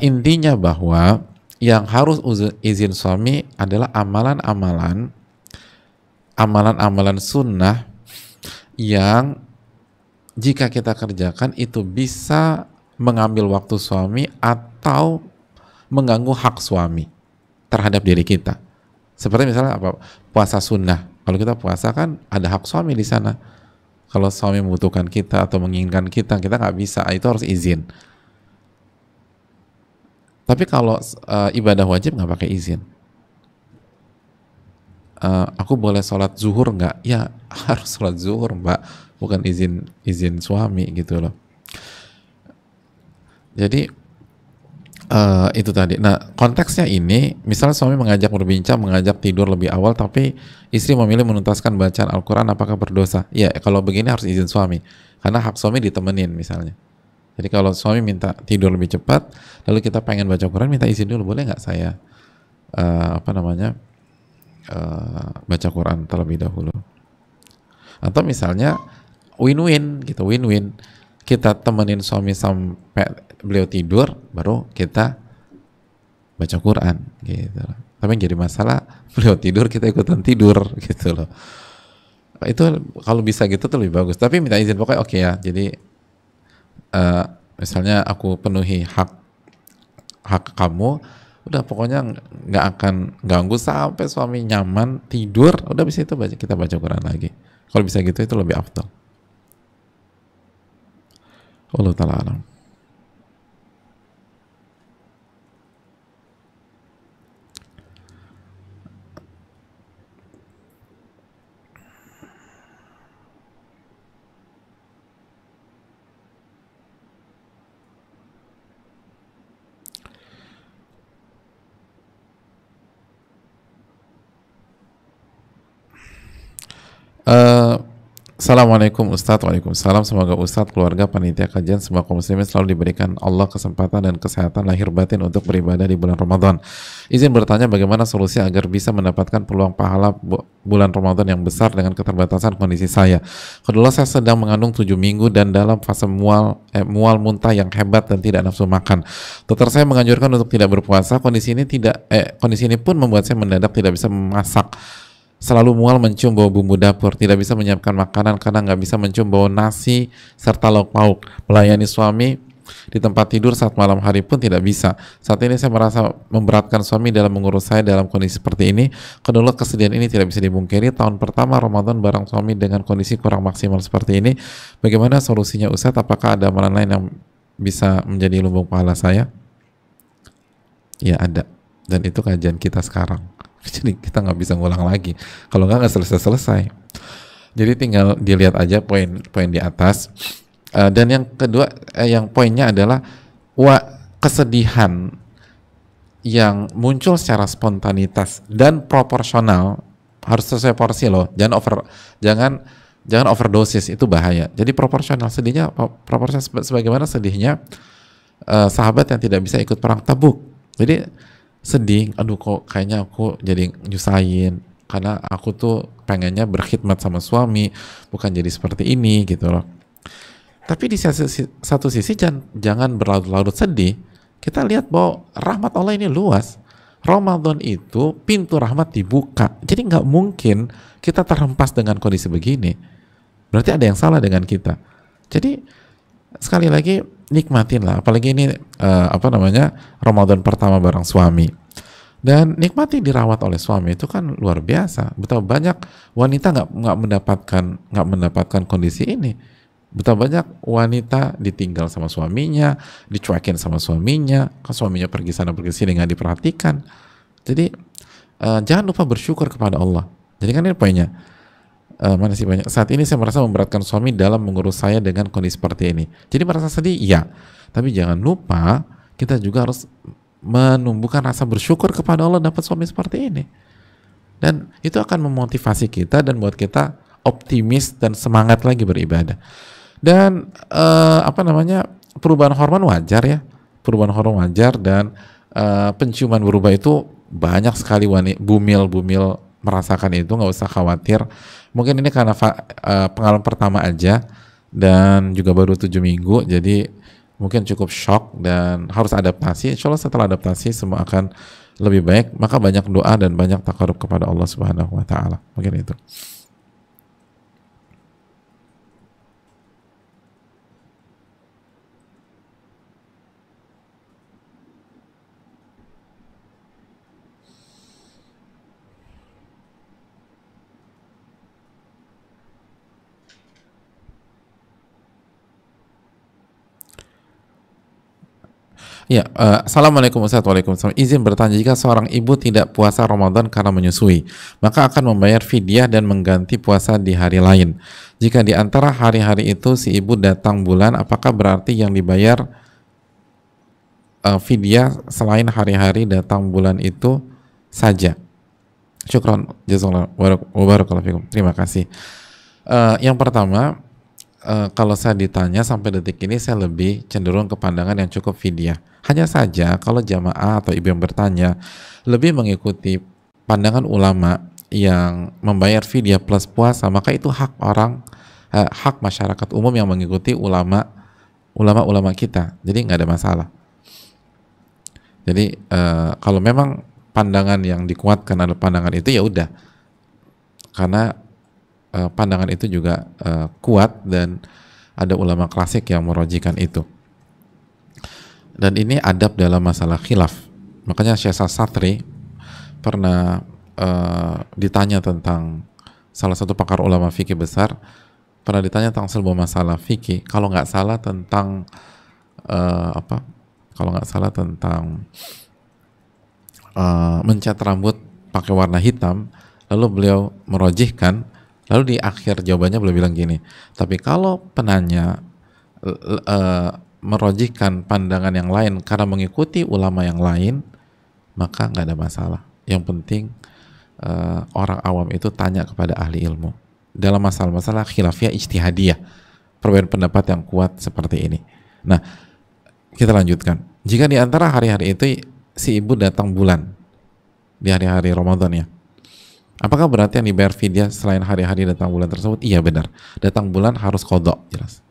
Intinya bahwa yang harus izin suami adalah amalan-amalan sunnah yang jika kita kerjakan itu bisa mengambil waktu suami atau mengganggu hak suami terhadap diri kita. Seperti misalnya apa? Puasa sunnah. Kalau kita puasa kan ada hak suami di sana. Kalau suami membutuhkan kita atau menginginkan kita, kita nggak bisa. Itu harus izin. Tapi kalau ibadah wajib nggak pakai izin. Aku boleh sholat zuhur nggak? Ya harus sholat zuhur, Mbak. Bukan izin suami gitu loh. Jadi itu tadi. Nah, konteksnya ini, misalnya suami mengajak berbincang, mengajak tidur lebih awal, tapi istri memilih menuntaskan bacaan Al-Quran, apakah berdosa? Ya, kalau begini harus izin suami, karena hak suami ditemenin misalnya. Jadi kalau suami minta tidur lebih cepat, lalu kita pengen baca Quran, minta izin dulu, boleh nggak saya baca Quran terlebih dahulu? Atau misalnya win-win gitu, win-win. Kita temenin suami sampai beliau tidur, baru kita baca Quran gitu. Tapi yang jadi masalah beliau tidur, kita ikutan tidur gitu loh. Itu kalau bisa gitu tuh lebih bagus. Tapi minta izin pokoknya oke ya. Jadi misalnya aku penuhi hak kamu, udah pokoknya nggak akan ganggu sampai suami nyaman tidur. Udah bisa itu kita baca Quran lagi. Kalau bisa gitu itu lebih afdal. Allah ta'ala alam. Assalamualaikum Ustadz. Waalaikumsalam. Semoga Ustadz, keluarga, panitia kajian, semua kaum muslimin selalu diberikan Allah kesempatan dan kesehatan lahir batin untuk beribadah di bulan Ramadan. Izin bertanya, bagaimana solusi agar bisa mendapatkan peluang pahala bulan Ramadan yang besar dengan keterbatasan kondisi saya? Kedua, saya sedang mengandung 7 minggu dan dalam fase mual muntah yang hebat dan tidak nafsu makan. Dokter saya menganjurkan untuk tidak berpuasa. Kondisi ini pun membuat saya mendadak tidak bisa memasak. Selalu mual mencium bau bumbu dapur, tidak bisa menyiapkan makanan karena nggak bisa mencium bau nasi serta lauk pauk. Melayani suami di tempat tidur saat malam hari pun tidak bisa. Saat ini saya merasa memberatkan suami dalam mengurus saya dalam kondisi seperti ini. Kedua, kesedihan ini tidak bisa dipungkiri. Tahun pertama Ramadan bareng suami dengan kondisi kurang maksimal seperti ini. Bagaimana solusinya Ustadz? Apakah ada amalan lain yang bisa menjadi lumbung pahala saya? Ya ada. Dan itu kajian kita sekarang. Jadi kita nggak bisa ngulang lagi. Kalau nggak selesai-selesai. Jadi tinggal dilihat aja poin-poin di atas. Dan yang kedua, yang poinnya adalah kesedihan yang muncul secara spontanitas dan proporsional harus sesuai porsi loh. Jangan overdosis, itu bahaya. Jadi proporsional, sedihnya proporsional sebagaimana sedihnya sahabat yang tidak bisa ikut perang Tabuk. Jadi sedih, aduh kok kayaknya aku jadi nyusahin karena aku tuh pengennya berkhidmat sama suami, bukan jadi seperti ini gitu loh. Tapi di satu sisi jangan berlarut-larut sedih. Kita lihat bahwa rahmat Allah ini luas. Ramadan itu pintu rahmat dibuka. Jadi nggak mungkin kita terhempas dengan kondisi begini. Berarti ada yang salah dengan kita. Jadi sekali lagi nikmatin lah, apalagi ini Ramadan pertama bareng suami, dan nikmati dirawat oleh suami, itu kan luar biasa. Betapa banyak wanita nggak mendapatkan kondisi ini. Betapa banyak wanita ditinggal sama suaminya, dicuekin sama suaminya, kan suaminya pergi sana pergi sini nggak diperhatikan. Jadi jangan lupa bersyukur kepada Allah. Jadi kan ini poinnya. Mana sih banyak. Saat ini saya merasa memberatkan suami dalam mengurus saya dengan kondisi seperti ini. Jadi merasa sedih, iya. Tapi jangan lupa kita juga harus menumbuhkan rasa bersyukur kepada Allah dapat suami seperti ini. Dan itu akan memotivasi kita dan buat kita optimis dan semangat lagi beribadah. Dan perubahan hormon wajar ya. Perubahan hormon wajar dan penciuman berubah itu banyak sekali bumil merasakan itu, nggak usah khawatir. Mungkin ini karena pengalaman pertama aja dan juga baru 7 minggu, jadi mungkin cukup shock dan harus adaptasi. Insya Allah setelah adaptasi semua akan lebih baik. Maka banyak doa dan banyak takarub kepada Allah Subhanahu wa Ta'ala. Mungkin itu. Ya, Assalamualaikum Ustaz. Waalaikumsalam. Izin bertanya, jika seorang ibu tidak puasa Ramadan karena menyusui, maka akan membayar fidyah dan mengganti puasa di hari lain. Jika di antara hari-hari itu si ibu datang bulan, apakah berarti yang dibayar fidyah selain hari-hari datang bulan itu saja? Syukran, jazakallahu wa fikum. Terima kasih. Yang pertama, kalau saya ditanya sampai detik ini saya lebih cenderung ke pandangan yang cukup fidyah. Hanya saja kalau jamaah atau ibu yang bertanya lebih mengikuti pandangan ulama yang membayar fidyah plus puasa, maka itu hak masyarakat umum yang mengikuti ulama kita. Jadi nggak ada masalah. Jadi kalau memang pandangan yang dikuatkan adalah pandangan itu, ya udah, karena pandangan itu juga kuat dan ada ulama klasik yang merojikan itu. Dan ini adab dalam masalah khilaf. Makanya Syekh Satri pernah ditanya tentang salah satu pakar ulama fikih besar, pernah ditanya tentang sebuah masalah fikih, kalau nggak salah tentang mencat rambut pakai warna hitam, lalu beliau merojihkan. Lalu di akhir jawabannya beliau bilang gini, tapi kalau penanya merojihkan pandangan yang lain karena mengikuti ulama yang lain, maka nggak ada masalah. Yang penting orang awam itu tanya kepada ahli ilmu. dalam masalah-masalah khilafiyah ijtihadiyah, perbedaan pendapat yang kuat seperti ini. Nah, kita lanjutkan. Jika di antara hari-hari itu si ibu datang bulan di hari-hari Ramadan ya, apakah berarti yang dibayar fidyah selain hari-hari datang bulan tersebut? Iya benar. Datang bulan harus qadha, jelas.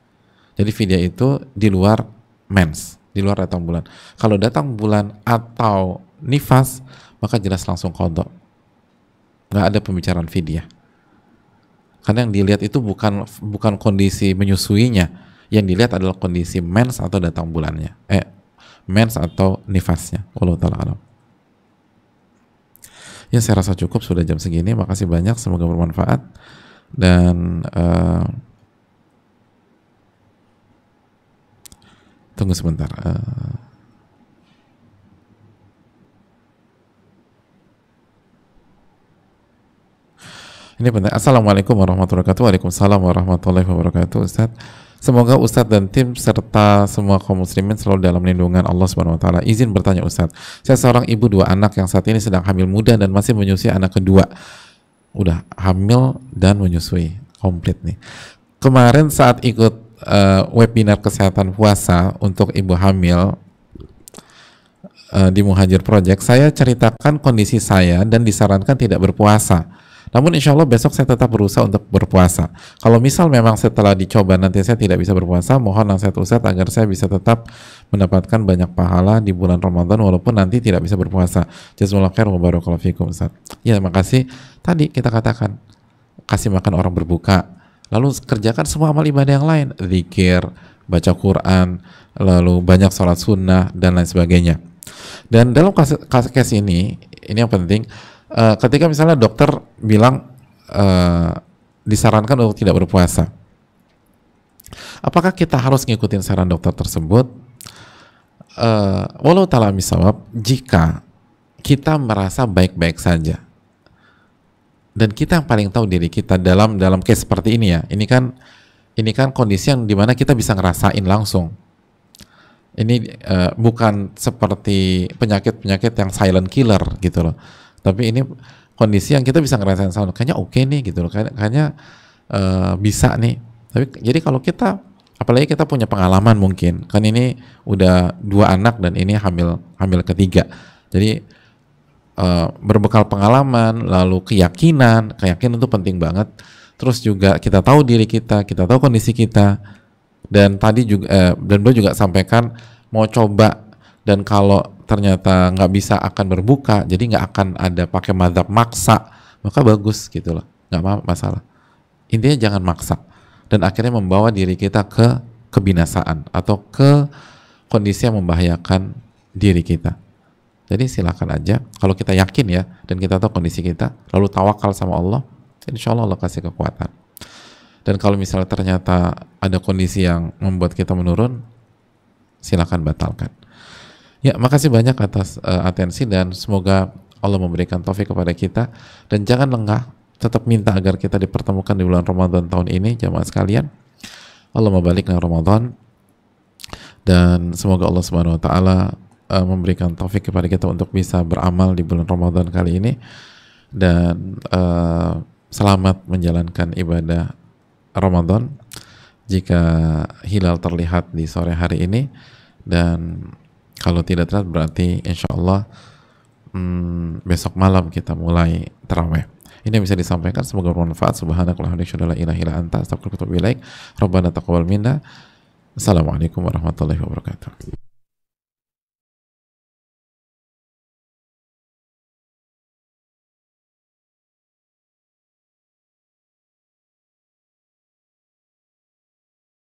Jadi fidyah itu di luar mens, di luar datang bulan. Kalau datang bulan atau nifas, maka jelas langsung qadha. Nggak ada pembicaraan fidyah. Karena yang dilihat itu bukan kondisi menyusuinya, yang dilihat adalah kondisi mens atau datang bulannya, mens atau nifasnya. Wallahu ta'ala alam. Ya, saya rasa cukup, sudah jam segini. Makasih banyak, semoga bermanfaat. Dan tunggu sebentar. Ini penting. Assalamualaikum warahmatullahi wabarakatuh. Waalaikumsalam warahmatullahi wabarakatuh. Ustaz, semoga Ustadz dan tim serta semua kaum muslimin selalu dalam lindungan Allah Subhanahu wa taala. Izin bertanya Ustadz, saya seorang ibu 2 anak yang saat ini sedang hamil muda dan masih menyusui anak kedua. Udah hamil dan menyusui, komplit nih. Kemarin saat ikut webinar kesehatan puasa untuk ibu hamil di Muhajir Project, saya ceritakan kondisi saya dan disarankan tidak berpuasa. Namun insya Allah besok saya tetap berusaha untuk berpuasa. Kalau misal memang setelah dicoba nanti saya tidak bisa berpuasa, mohon nasihat Ustadz agar saya bisa tetap mendapatkan banyak pahala di bulan Ramadan walaupun nanti tidak bisa berpuasa. Jazakumullah khair wa barakallahu fikum Ustadz. Ya, makasih. Tadi kita katakan, kasih makan orang berbuka, lalu kerjakan semua amal ibadah yang lain, zikir, baca Quran, lalu banyak sholat sunnah dan lain sebagainya. Dan dalam kasus ini yang penting, ketika misalnya dokter bilang disarankan untuk tidak berpuasa, apakah kita harus ngikutin saran dokter tersebut? Walau ta'ala misawab, jika kita merasa baik-baik saja dan kita yang paling tahu diri kita dalam case seperti ini ya, ini kan kondisi yang dimana kita bisa ngerasain langsung. Ini bukan seperti penyakit-penyakit yang silent killer gitu loh. Tapi ini kondisi yang kita bisa ngerasain sama, kayaknya oke nih gitu loh, kayaknya bisa nih. Tapi jadi kalau kita, apalagi kita punya pengalaman mungkin, kan ini udah 2 anak dan ini hamil ketiga. Jadi berbekal pengalaman, lalu keyakinan itu penting banget. Terus juga kita tahu diri kita tahu kondisi kita. Dan tadi juga dan beliau juga sampaikan mau coba, dan kalau ternyata nggak bisa akan berbuka, jadi nggak akan ada pakai mazhab maksa, maka bagus gitu loh, nggak masalah. Intinya jangan maksa dan akhirnya membawa diri kita ke kebinasaan atau ke kondisi yang membahayakan diri kita. Jadi silakan aja, kalau kita yakin ya dan kita tahu kondisi kita, lalu tawakal sama Allah, insya Allah Allah kasih kekuatan. Dan kalau misalnya ternyata ada kondisi yang membuat kita menurun, silakan batalkan. Ya, makasih banyak atas atensi dan semoga Allah memberikan taufik kepada kita, dan jangan lengah, tetap minta agar kita dipertemukan di bulan Ramadan tahun ini, jamaah sekalian. Allah membalikkan Ramadan, dan semoga Allah Subhanahu wa taala memberikan taufik kepada kita untuk bisa beramal di bulan Ramadan kali ini, dan selamat menjalankan ibadah Ramadan jika hilal terlihat di sore hari ini, dan kalau tidak terlihat berarti insya Allah besok malam kita mulai tarawih. Ini yang bisa disampaikan, semoga bermanfaat. Subhanakallahumma wa bihamdika, la ilaha illa anta, astaghfiruka wa atubu ilaik. Rabbana taqabbal minna. Assalamualaikum warahmatullahi wabarakatuh.